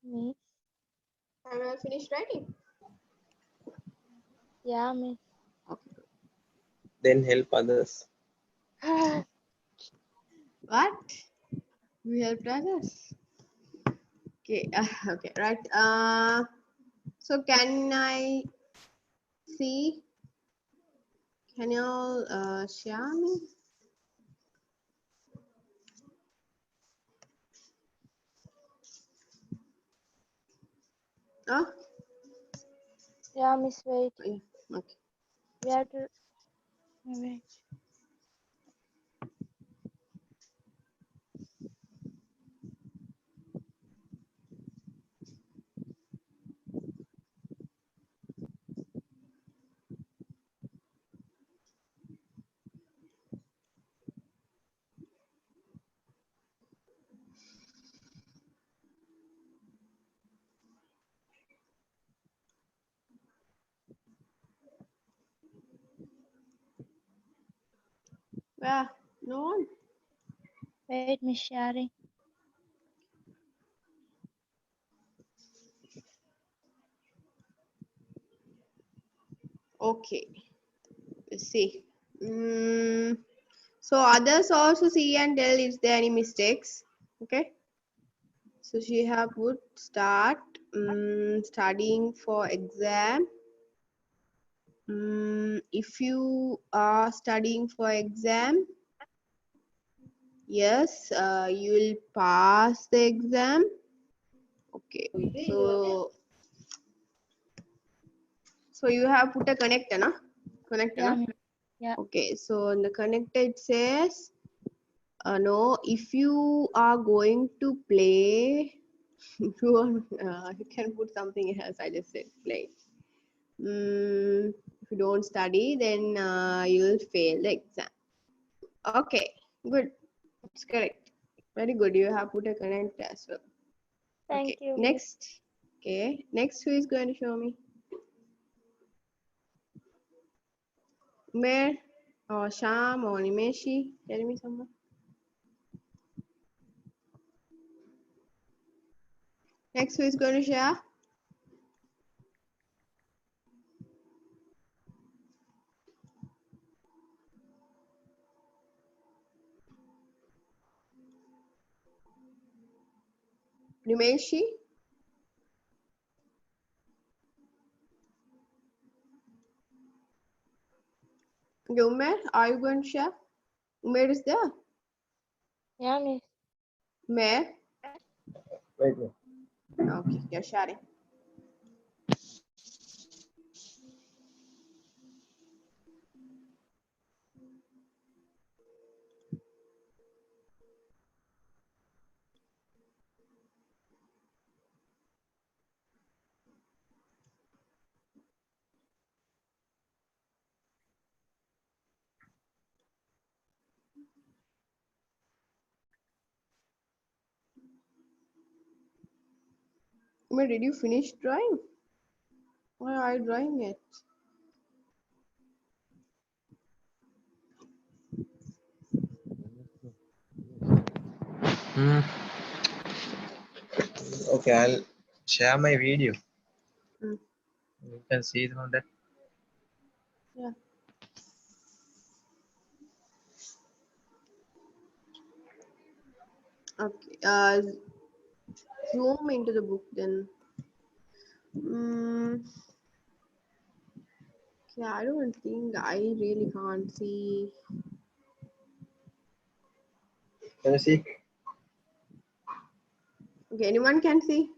Miss? Am I finished writing? Yeah, Miss. Okay. Then help others. What? We helped others. Okay. Okay. Right. So can I see? Can you all share me? Oh, Yeah, Miss, wait. yeah. Okay. We have to wait. Yeah. No one. Wait, Miss sharing. Okay. Let's see. So others also see and tell is there any mistakes. Okay. So she have put start studying for exam. If you are studying for exam, yes, you will pass the exam. Okay. So you have put a connector, na? Connector, Yeah, na? Miss. Yeah. Okay. So in the connector it says, no, if you are going to play, you can put something else. I just said play. If you don't study, then you'll fail the exam. Okay, good. It's correct. Very good. You have put a connect as well. Thank Okay, you, Miss. next. Okay, next who is going to show me? Umer or Sham or Nimeshi? Tell me someone. Next who is going to share? Nimeshi? Okay, Umer, are you going to share? Umer is there? Yeah, miss. Umer? Wait. Okay, you're sharing. Umer, did you finish drawing? Why are you drawing it? Hmm. Okay, I'll share my video. Mm. You can see it on that. Yeah. Okay. Zoom into the book then. Okay, I don't think I really can't see. Can you see? Okay, anyone can see?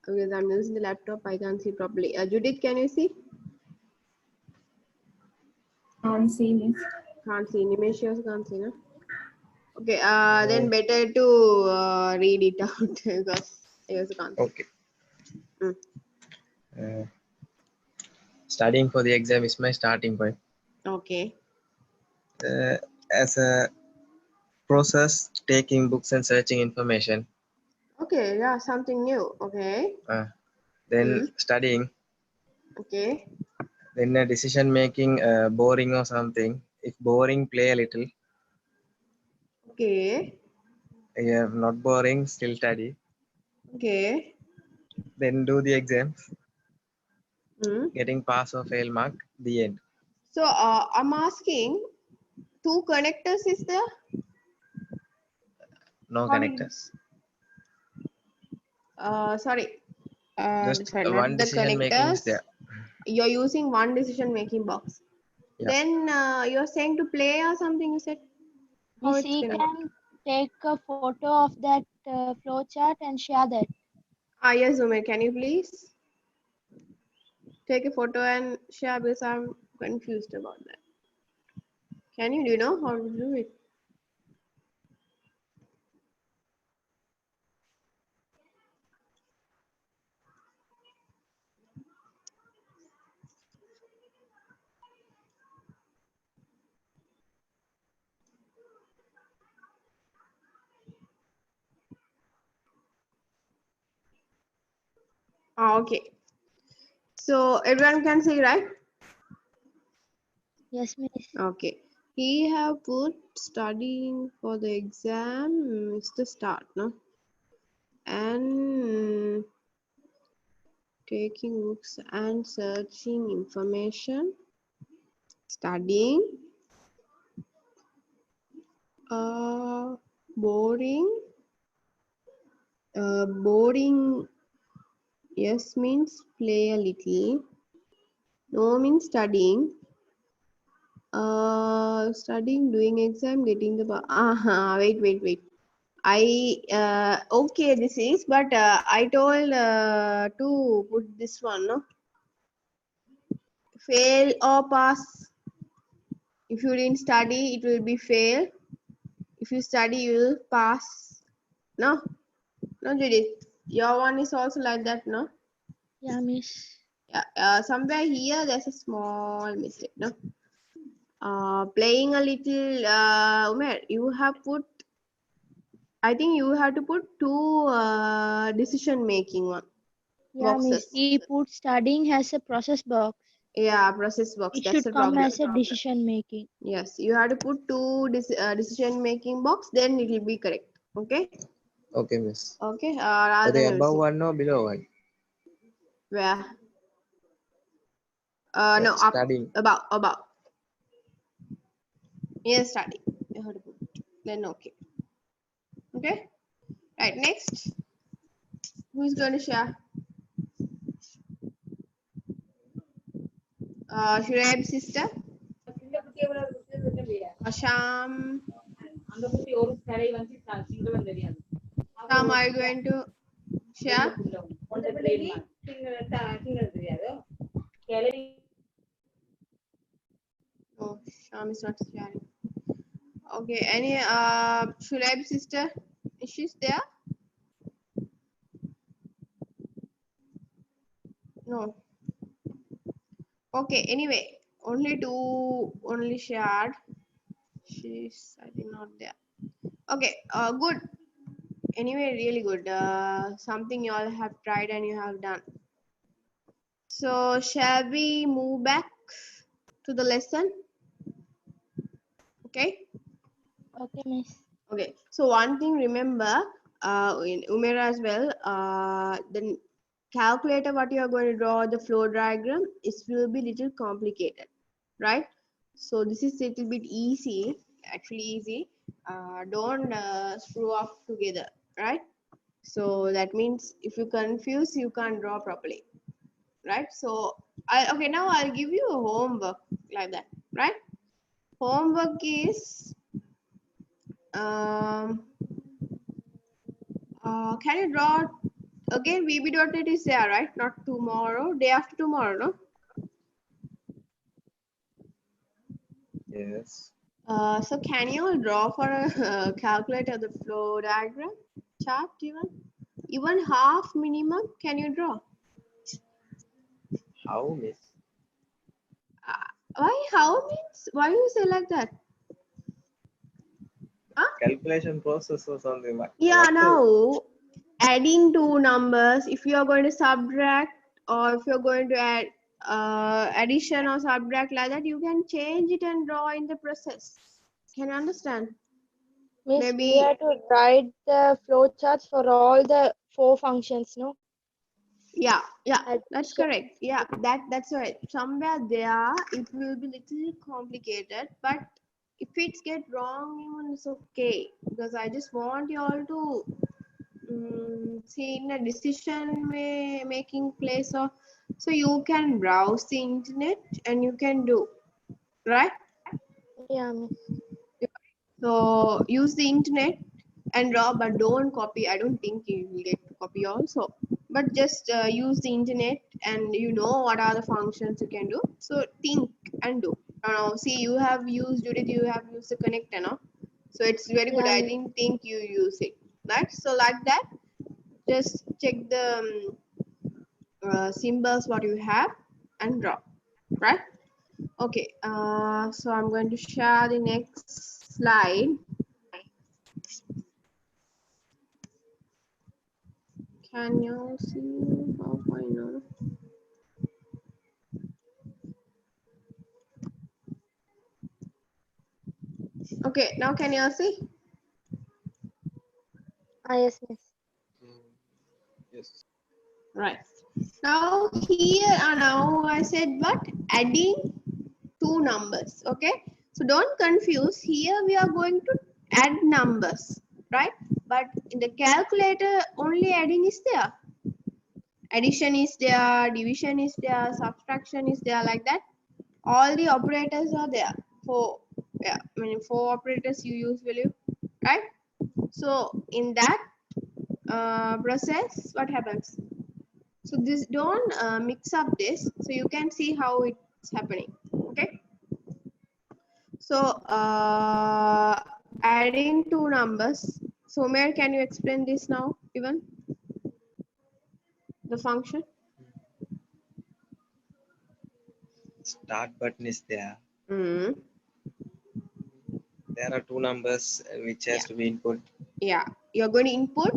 Because I'm using the laptop, I can't see properly. Judith, can you see? Can't see, miss. Can't see. Nimesh also can't see, no? Okay, then better to read it out because I also can't see. Okay. Mm. Studying for the exam is my starting point. Okay. As a process, taking books and searching information. Okay, yeah, something new. Okay. Then studying. Okay. Then a decision making, boring or something. If boring, play a little. Okay. Yeah, not boring, still study. Okay. Then do the exams. Mm. Getting pass or fail mark, the end. So I'm asking, two connectors is there? No How connectors. sorry. Just Sorry, not one the decision making is connectors. there. You're using one decision making box. Yeah. Then you're saying to play or something, you said? How Miss, it's he gonna? can take a photo of that flow chart and share that. Yes, Umer, can you please take a photo and share because I'm confused about that. Can you? Do you know how to do it? Okay. So everyone can see, right? Yes, miss. Okay. He have put studying for the exam is the start, no? And taking books and searching information, studying, boring, boring, yes means play a little, no means studying, studying, doing exam, getting the, wait. Okay, this is, but I told to put this one, no? Fail or pass. If you didn't study, it will be fail. If you study, you will pass. No? No, Judith. Your one is also like that, no? Yeah, miss. Yeah. Somewhere here, there's a small mistake, no? Playing a little, Umer, you have put, I think you have to put two decision making one Yeah, miss. boxes. He put studying as a process box. Yeah, process box. It That's should the come problem. as a decision making. Yes, you have to put two decision making box, then it will be correct. Okay. Okay, miss. Okay. Are Rather they than above using one or below one? where? No, up, Studying. about. Yes, study. You have to put. Then okay. Okay. Right. Next, who's going to share? Should I have sister? Asham. Asham, are you going to share? No, Sham is not sharing. Okay, any Shulaib sister? Is she there? No. Okay, anyway, only shared. She's I think not there. Okay, good. Anyway, really good. Something you all have tried and you have done. So shall we move back to the lesson? Okay. Okay, miss. Okay. So one thing remember, in Umair as well, the calculator what you are going to draw the flow diagram is will be little complicated, right? So this is little bit easy, actually easy. Don't screw up together, right? So that means if you confuse, you can't draw properly, right? So okay, now I'll give you a homework like that, right? Homework is can you draw again? VB.net is there, right? Not tomorrow, day after tomorrow, no? Yes. So can you all draw for a calculator the flow diagram chart even half minimum? Can you draw? How, miss? Why? How means? Why you say like that? Huh? Calculation process or something. Yeah, What to- now adding two numbers. If you are going to subtract or if you're going to add addition or subtract like that, you can change it and draw in the process. Can you understand? Miss, Maybe. we have to write the flow charts for all the 4 functions, no? Yeah, that's Addition. correct. Yeah, that's right. Somewhere there it will be little complicated, but if it's get wrong, even it's okay because I just want you all to see in a decision making place of so you can browse the internet and you can do right. Yeah, miss. So use the internet and draw, but don't copy. I don't think you will get to copy also. But just use the internet and you know what are the functions you can do. So think and do. See, you have used Judith, you have used the connector, no? So it's very good. Yeah, I miss. didn't think you use it, right? So like that, just check the symbols what you have and draw, right? Okay. So I'm going to share the next slide. Can you see how I know? Okay, now can you see? Ah, yes, miss. Yes. Right. Now here now I said what? Adding two numbers. Okay. So don't confuse. Here we are going to add numbers, right? But in the calculator only adding is there. Addition is there, division is there, subtraction is there, like that. All the operators are there. Four operators you use, will you? Right? So in that process, what happens? So this don't mix up this, so you can see how it's happening. Okay. So adding two numbers. So Mer, can you explain this now? Even the function. Start button is there. Mm. There are two numbers which has Yeah. to be input. Yeah, you're going to input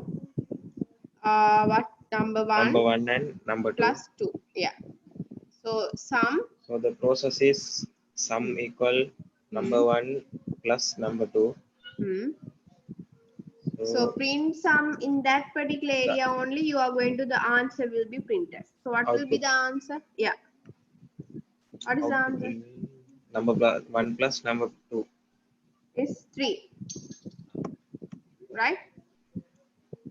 what number Number one one and number two. plus two. Yeah. So sum. So the process is sum equal number one plus number two. Hmm. So So print sum in that particular area only. You are going to the answer will be printed. So what will be output. the answer? Yeah. What is the Output answer? will be number plus one plus number two. Is 3. Right?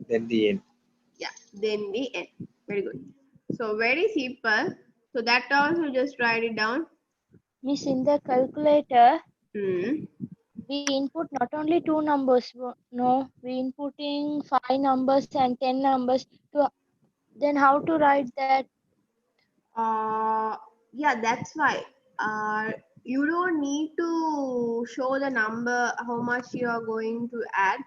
Then the end. Yeah. Then the end. Very good. So very simple. So that also just write it down. Miss, in the calculator, Hmm. we input not only two numbers, no, we inputting 5 numbers and 10 numbers. Then how to write that? Yeah, that's why. You don't need to show the number how much you are going to add,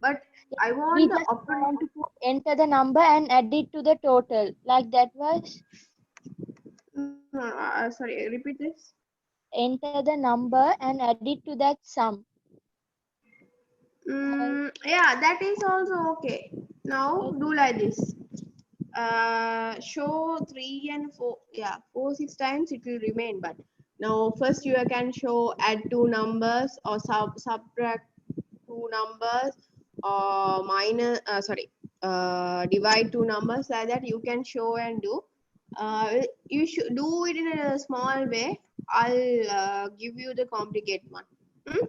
but I We want the just operator. want to enter the number and add it to the total. Like that was Sorry, repeat this. enter the number and add it to that sum. Yeah, that is also okay. Now do like this. Show 3 and 4. Yeah, 4 6 times it will remain. But now first you can show add two numbers or subtract two numbers or minus. Sorry, divide two numbers, like that you can show and do. You should do it in a small way. I'll give you the complicated one. Hmm?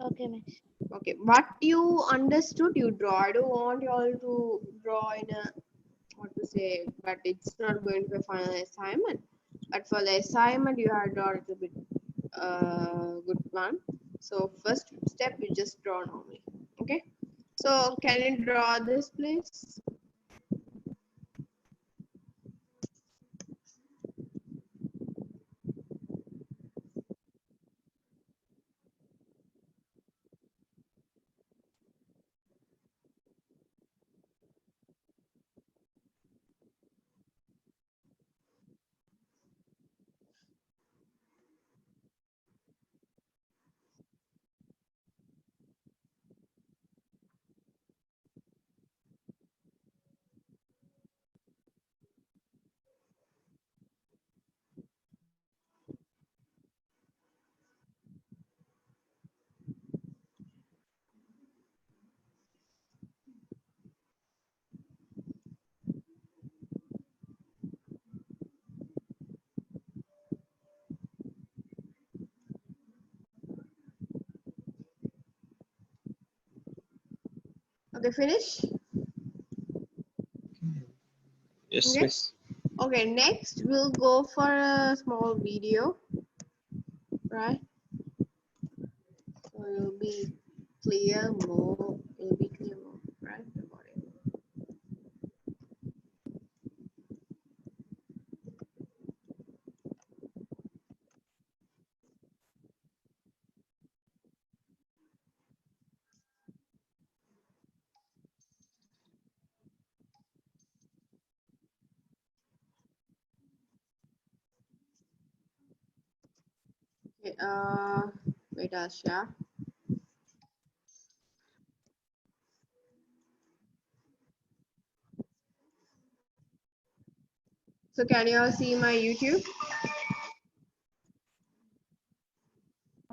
Okay, miss. Okay, what you understood, you draw. I don't want you all to draw in a what to say, but it's not going to be a final assignment. But for the assignment, you have draw a little bit good one. So first step, you just draw normally. Okay. So can you draw this, please? Okay, finish. Yes, Okay. miss. Okay, next we'll go for a small video, right? So you'll be clear more. You'll be clear more, right? About it. Okay, wait, Asha. So can you all see my YouTube?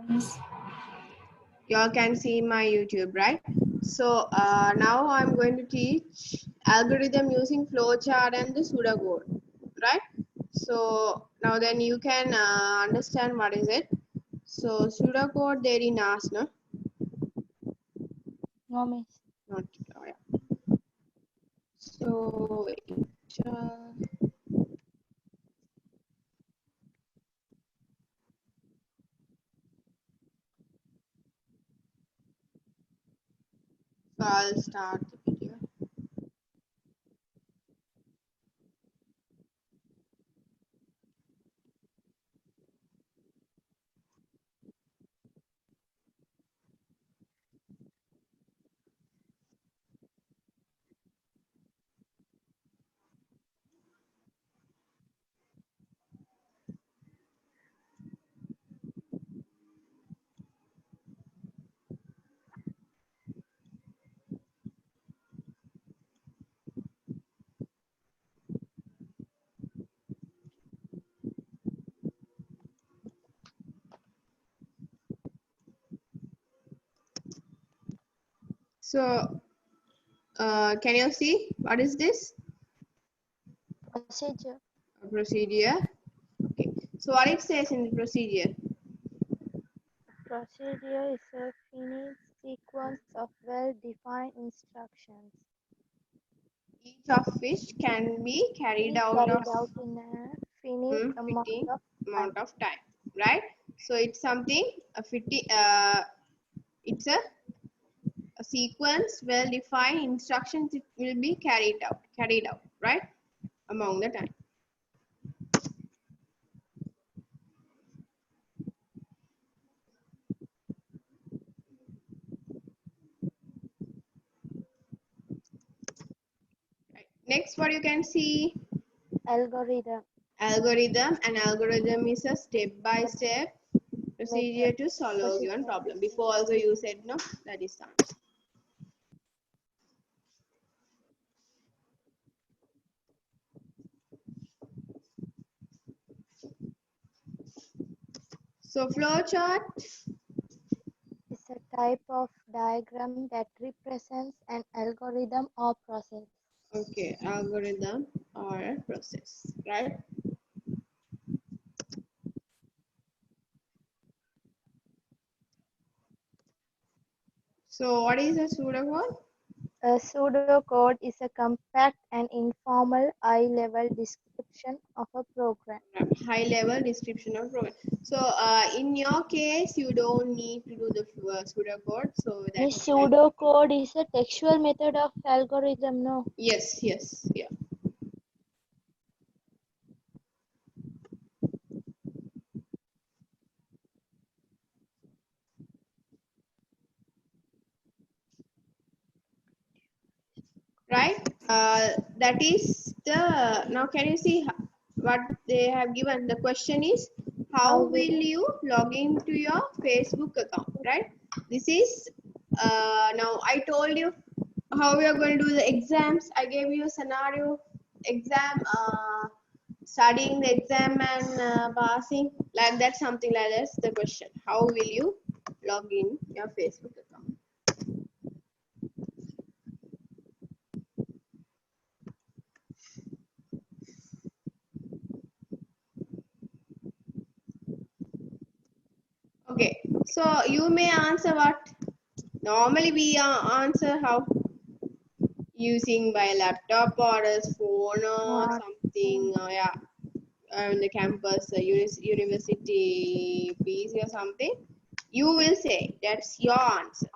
Yes. You all can see my YouTube, right? So now I'm going to teach algorithm using flowchart and the pseudocode, right? So now then you can understand what is it. So pseudocode there in us, no? No, miss. Not, oh, yeah. So I'll start the video. So can you see what is this? Procedure. A procedure. Okay. So what it says in the procedure? Procedure is a finite sequence of well-defined instructions. Each of which can be carried out Carried of out in a finite amount fitting of time. amount of time. right? So it's something a fitting. It's a sequence, well-defined instructions. It will be carried out, right? Among the time. Right. Next, what you can see. Algorithm. Algorithm. An algorithm is a step-by-step procedure Method. to solve a given Procedure. problem. Before also you said no, that is the answer. So flowchart. Is a type of diagram that represents an algorithm or process. Okay, algorithm or a process, right? So what is a pseudocode? A pseudocode is a compact and informal high-level description of a program. High level description of program. So in your case, you don't need to do the pseudocode. So that This pseudocode is a textual method of algorithm, no? yes, yeah. Right. That is the now. Can you see what they have given? The question is, how will you log into your Facebook account? Right. This is now. I told you how we are going to do the exams. I gave you a scenario exam. Studying the exam and passing like that, something like that's the question. How will you log in your Facebook account? Okay, so you may answer what normally we answer how using by laptop or a phone or Smart. something. Yeah, in the campus, university PC or something. You will say that's your answer.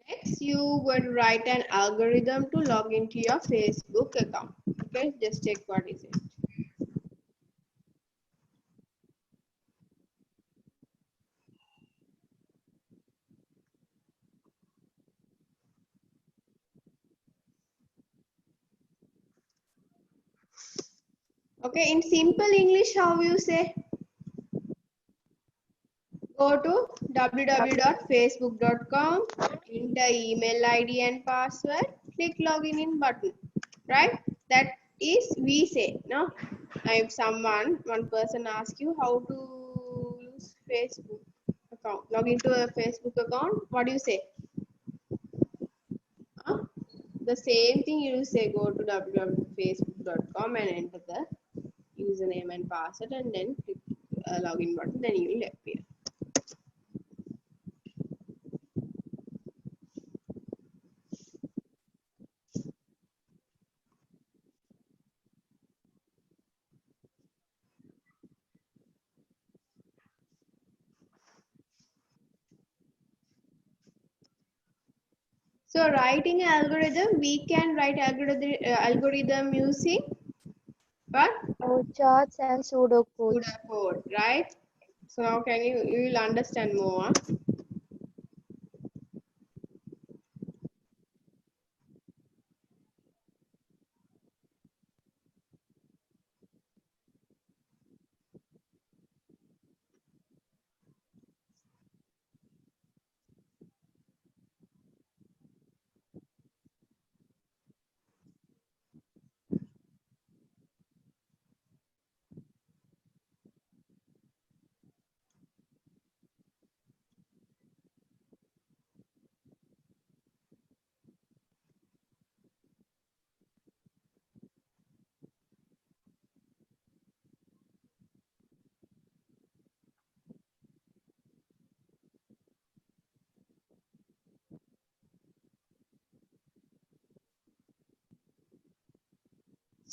Next, you would write an algorithm to log into your Facebook account. Okay, just check what is it. Okay, in simple English, how you say? Go to www.facebook.com, enter email ID and password, click login in button, right? That is we say, no? If one person asks you how to use Facebook account, log into a Facebook account, what do you say? Huh? The same thing you say, go to www.facebook.com and enter the username and password and then click login button, then you will appear. So writing algorithm, we can write algorithm using what? Charts and pseudocodes. Pseudocode, right? So now can you will understand more. Huh?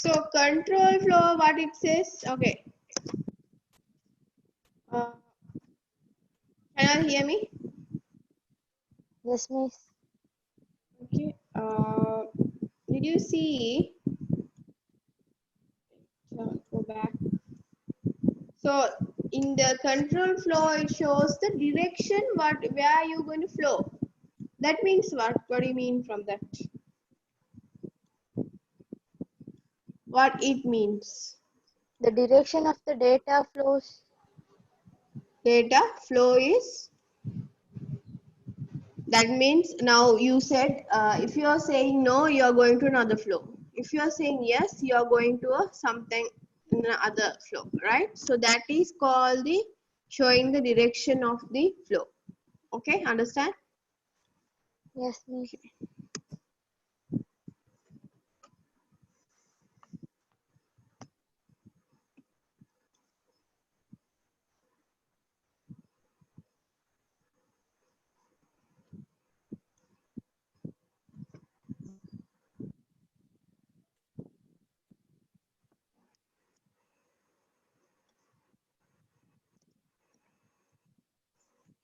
So control flow, what it says? Okay. Can you hear me? Yes, miss. Okay. Did you see? Go back. So in the control flow, it shows the direction where you're going to flow. That means what? What do you mean from that? What it means? The direction of the data flows. Data flow is. That means now you said if you are saying no, you are going to another flow. If you are saying yes, you are going to a something in another flow, right? So that is called the showing the direction of the flow. Okay, understand? Yes, miss.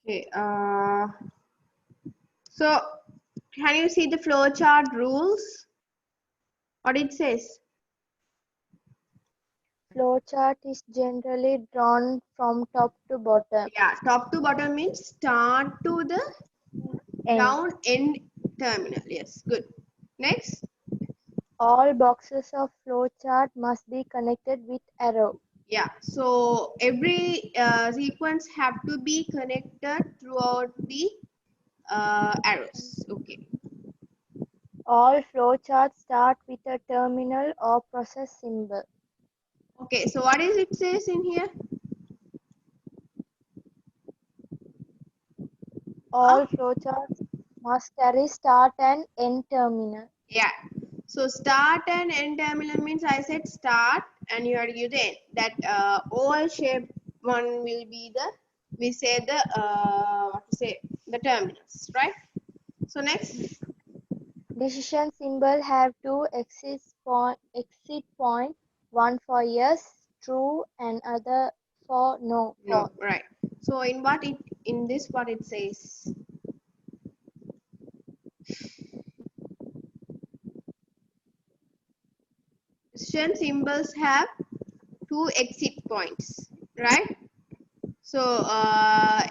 Okay. So can you see the flowchart rules? What it says? Flowchart is generally drawn from top to bottom. Yeah, top to bottom means start to the End. down end terminal. Yes, good. Next. All boxes of flowchart must be connected with arrow. Yeah, so every sequence have to be connected throughout the arrows. Okay. All flowcharts start with a terminal or process symbol. Okay, so what is it says in here? All flowcharts must carry start and end terminal. Yeah. So start and end terminal means I said start and you have to give the end. That oval shape one will be the we say the what to say the terminals, right? So next. Decision symbol have two exit point, one for yes, true, and other for no, No, false. right. So in what it in this what it says. Decision symbols have two exit points, right? So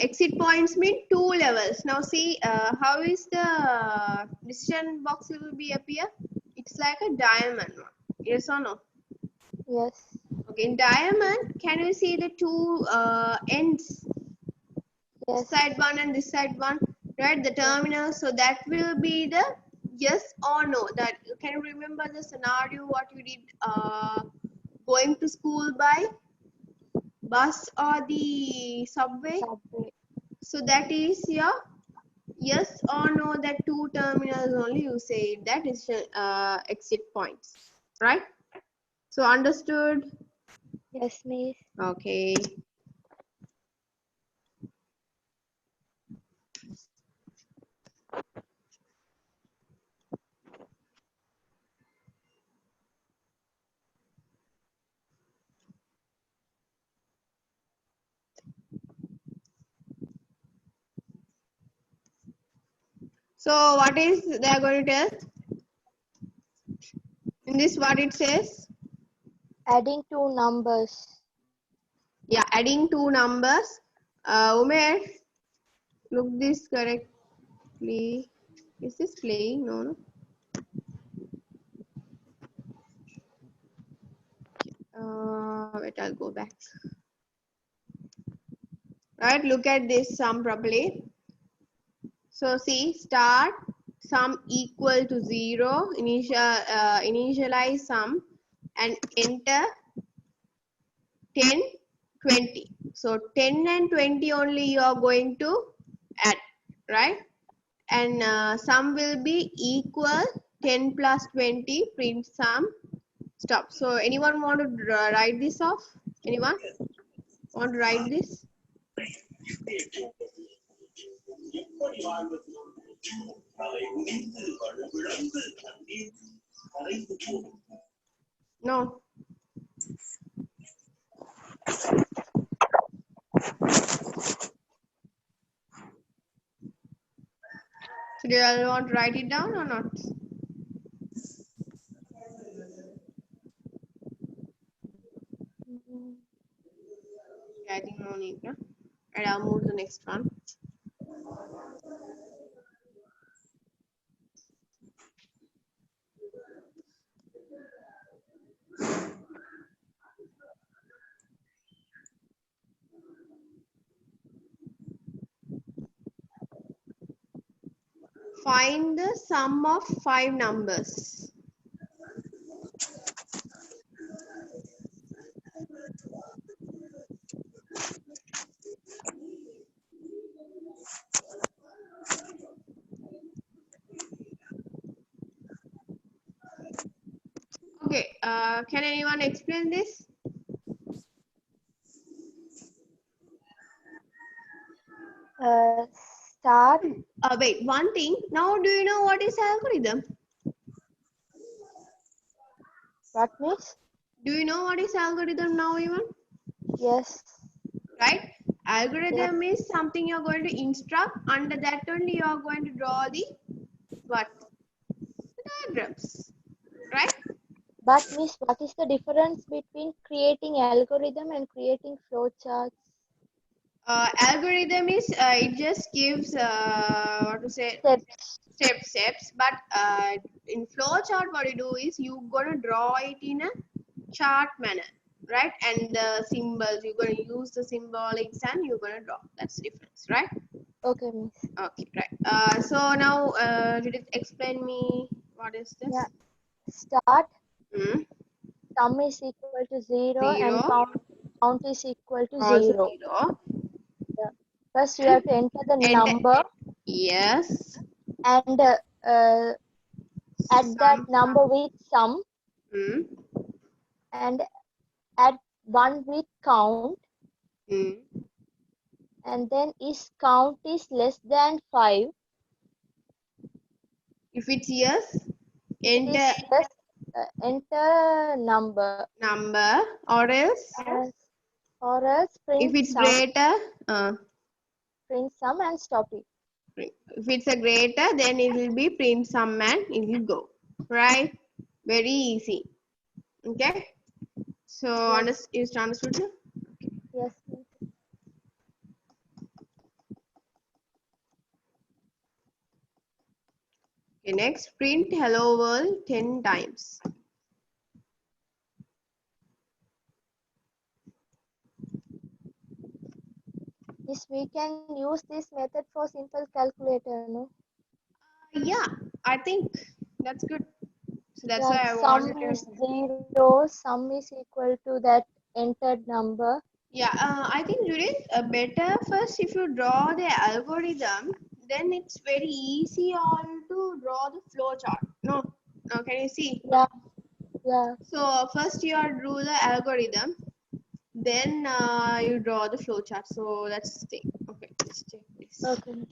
exit points mean two levels. Now see how is the decision box will be appear? It's like a diamond one. Yes or no? Yes, Okay, in diamond, can you see the two ends? yes, This side one and this side one, right? The terminal. So that will be the yes or no. That can you remember the scenario what you did going to school by bus or the subway? subway. So that is your yes or no. That two terminals only you say that is exit points, right? So understood? Yes, miss. Okay. So what is they are going to tell? In this what it says? Adding two numbers. Yeah, adding two numbers. Umer, look this correctly. Is this playing? No, no. Wait, I'll go back. Right, look at this sum properly. So see, start sum equal to 0, initialize sum and enter 10, 20. So 10 and 20 only you are going to add, right? And sum will be equal 10 plus 20, print sum, stop. So anyone want to write this off? Anyone want to write this? No. So do you all want to write it down or not? Yeah, I think no need. No? And I'll move to the next one. Find the sum of 5 numbers. Okay, can anyone explain this? Start. Wait, one thing. Now, do you know what is algorithm? What means? Do you know what is algorithm now, even? Yes. Right? Algorithm is something you're going to instruct. Under that only, you're going to draw the what? The diagrams. Right? But miss, what is the difference between creating algorithm and creating flowcharts? Algorithm is it just gives what to say Steps. but in flowchart what you do is you gonna draw it in a chart manner, right? And the symbols you're gonna use the symbolics and you're gonna draw. That's the difference, right? Okay, miss. Okay, right. So now Judith, explain me what is this? Yeah. Start. Hmm. Sum is equal to 0 and 0 count is equal to also 0. 0. Yeah. First, you have to enter the And number yes, and add that sum. number with sum Hmm. and add 1 with count, Hmm. and then is count is less than 5. If it's yes, If it enter is less, enter number, number or else or else if print it's sum, greater and stop it. if it's a greater then it will be print sum and it will go, right? Very easy. Okay, so Yes. is it understood now? Yes, miss. Okay, next print hello world 10 times. Miss, we can use this method for simple calculator, no? Yeah, I think that's good. So that's Yeah, why I sum wanted is to. 0, sum is equal to that entered number. Yeah, I think Judith, better first if you draw the algorithm, then it's very easy all to draw the flow chart. No, now can you see? Yeah, yeah. So first you are draw the algorithm, then you draw the flow chart. So that's the thing. Okay, let's check this. Okay.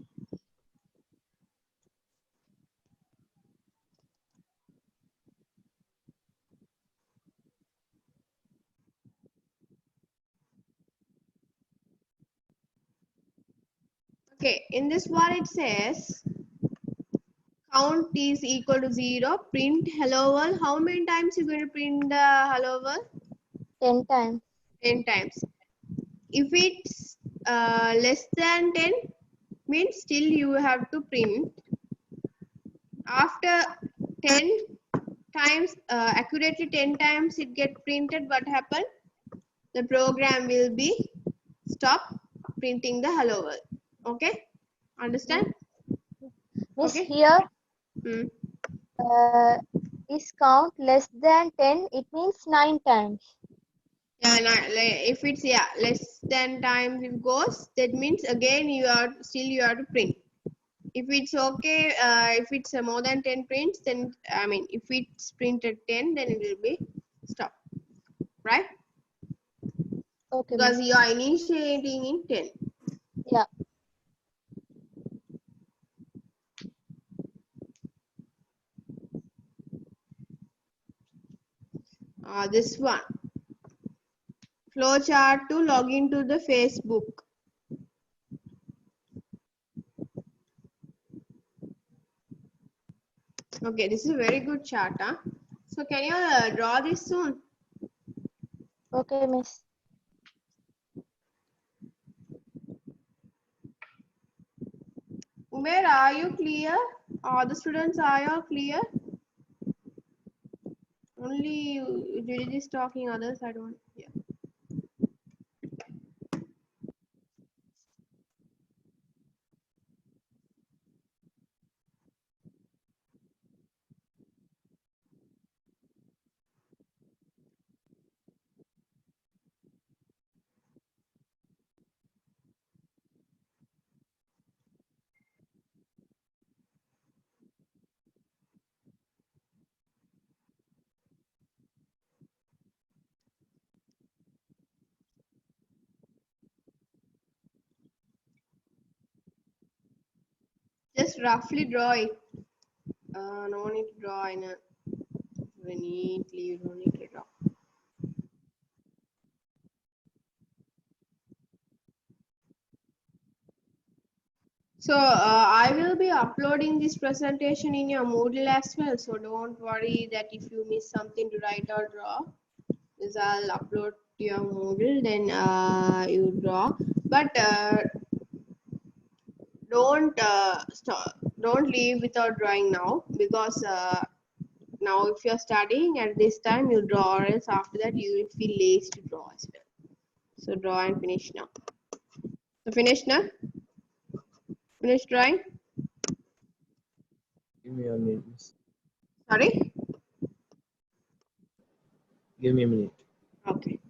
Okay, in this one it says count is equal to 0. Print hello world. How many times you going to print the hello world? 10 times. 10 times. If it's less than 10, means still you have to print. After 10 times, accurately 10 times it get printed, what happened? The program will be stop printing the hello world. Okay? Understand? Miss, Okay? here Hmm. is count less than 10, it means 9 times. Yeah, if it's less than times it goes, that means again you have to print. If it's okay, if it's more than 10 prints, then I mean if it's printed 10, then it will be stop, right? Okay, Because miss. you are initiating in 10. Yeah. This one. Flowchart to log into the Facebook. Okay, this is a very good chart. Huh? So can you draw this soon? Okay, miss. Umer, are you clear? All the students, are you clear? Only Judy is talking, others I don't. Yeah. Just roughly draw it. No need to draw in a very neatly. You don't need to draw. So I will be uploading this presentation in your Moodle as well. So don't worry that if you miss something to write or draw, is I'll upload to your Moodle. Then you draw. But don't leave without drawing now, because now if you're studying at this time you draw, or else after that you will feel lazy to draw as well. So draw and finish now. So finish now. Finish drawing. Give me a minute. Miss. Sorry. Give me a minute. Okay.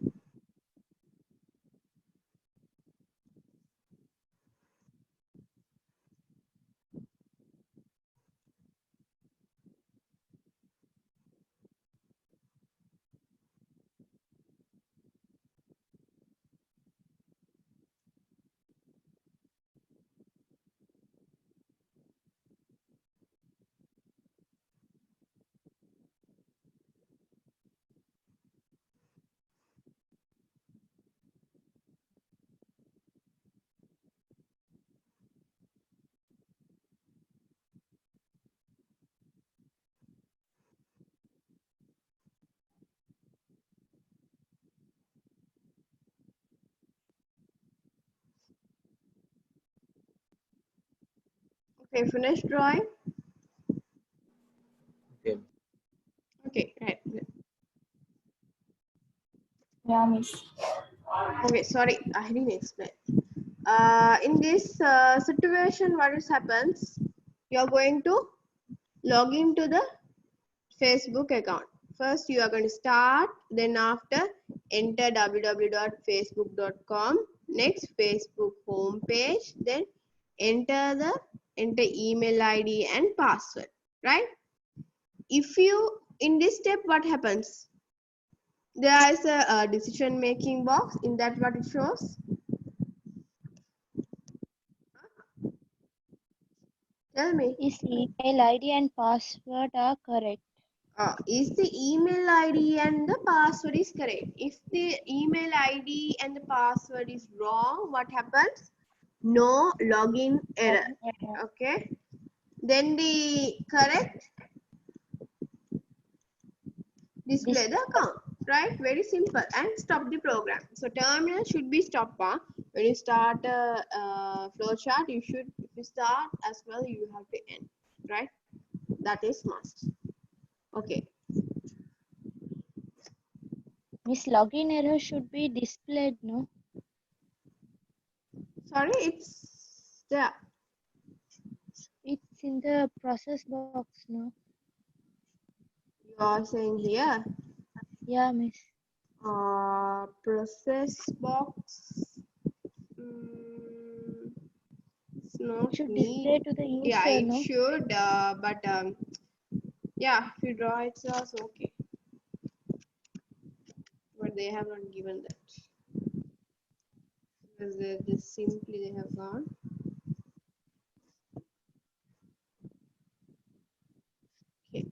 Okay, finish drawing. Okay. Okay, right. Yeah, miss. Okay, sorry, I didn't explain. In this situation, what happens? You're going to log into the Facebook account. First, you are going to start. Then after, enter www.facebook.com. Next, Facebook homepage. Then enter email ID and password. Right? If you in this step, what happens? There is a decision making box. In that, what it shows? Tell me. Is email ID and password are correct? Is the email ID and the password is correct? If the email ID and the password is wrong, what happens? No login error. Okay. Then the correct, display the account. Right? Very simple. And stop the program. So terminal should be stopped. When you start a flowchart, if you start as well, you have to end. Right? That is must. Okay. Miss, login error should be displayed, no? Sorry, it's there. It's in the process box, no? You are saying here. Yeah, miss. Process box. Mm, it's not Should need. display to the Yeah, user, it no? should. But yeah, if you draw it's also okay. But they have not given that, because they just simply they have gone. Okay.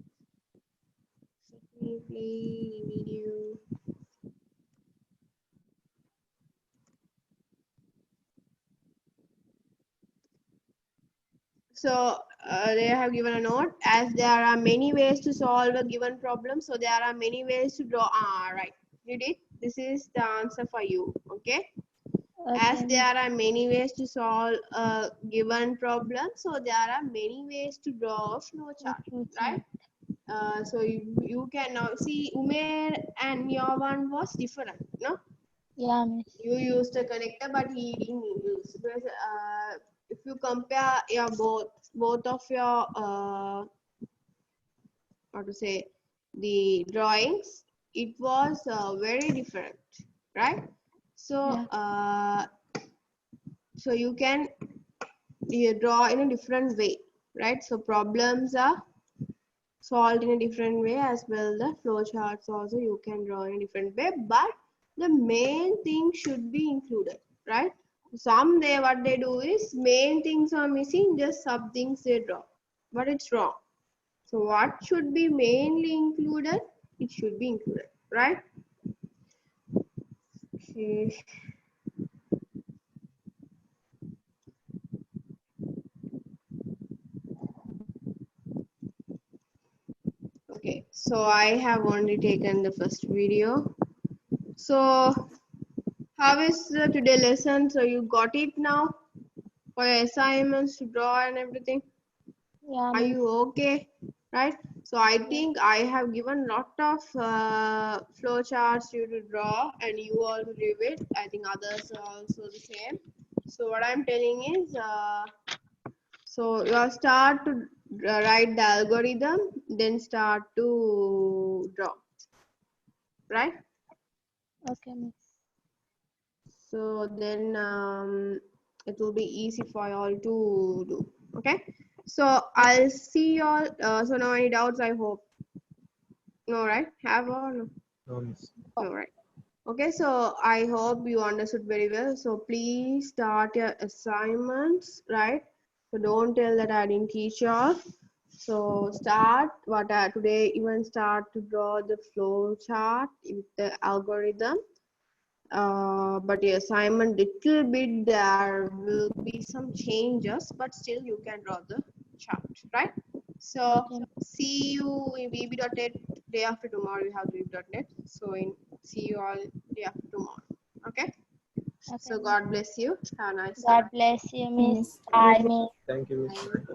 Let me me play video. So they have given a note, as there are many ways to solve a given problem. So there are many ways to draw. Right. Did it? This is the answer for you. Okay. As Okay, there are many ways to solve a given problem, so there are many ways to draw a flowchart, right? So you can now see Umair and your one was different, no? Yeah, miss. You used a connector, but he didn't use. Because, if you compare your both of your how to say, the drawings, it was very different, right? So Yeah. so you can draw in a different way, right? So problems are solved in a different way as well. The flowcharts also you can draw in a different way, but the main thing should be included, right? Some they what they do is main things are missing, just sub things they draw, but it's wrong. So what should be mainly included? It should be included, right? Okay. Okay, so I have only taken the first video. So how is today lesson? So you got it now for your assignments to draw and everything? Yeah, Are miss. you okay? Right? So I think I have given lot of flow charts you to draw and you all to do it. I think others are also the same. So what I'm telling is, so you start to write the algorithm, then start to draw, right? Okay, miss. So then it will be easy for you all to do. Okay. So I'll see you all. So now any doubts? I hope. No, right? Have or no? No, miss. No, right. Okay. So I hope you understood very well. So please start your assignments, right? So don't tell that I didn't teach you all. So start today. Even start to draw the flow chart with the algorithm. But your assignment little bit there will be some changes, but still you can draw the chart, right? So Okay. see you in bb.net day after tomorrow. You have bb.net. So see you all day after tomorrow. Okay. Okay, So miss. God bless you. Have a nice day. God bless you, miss. Miss. Bye, miss. Thank you, miss. Bye.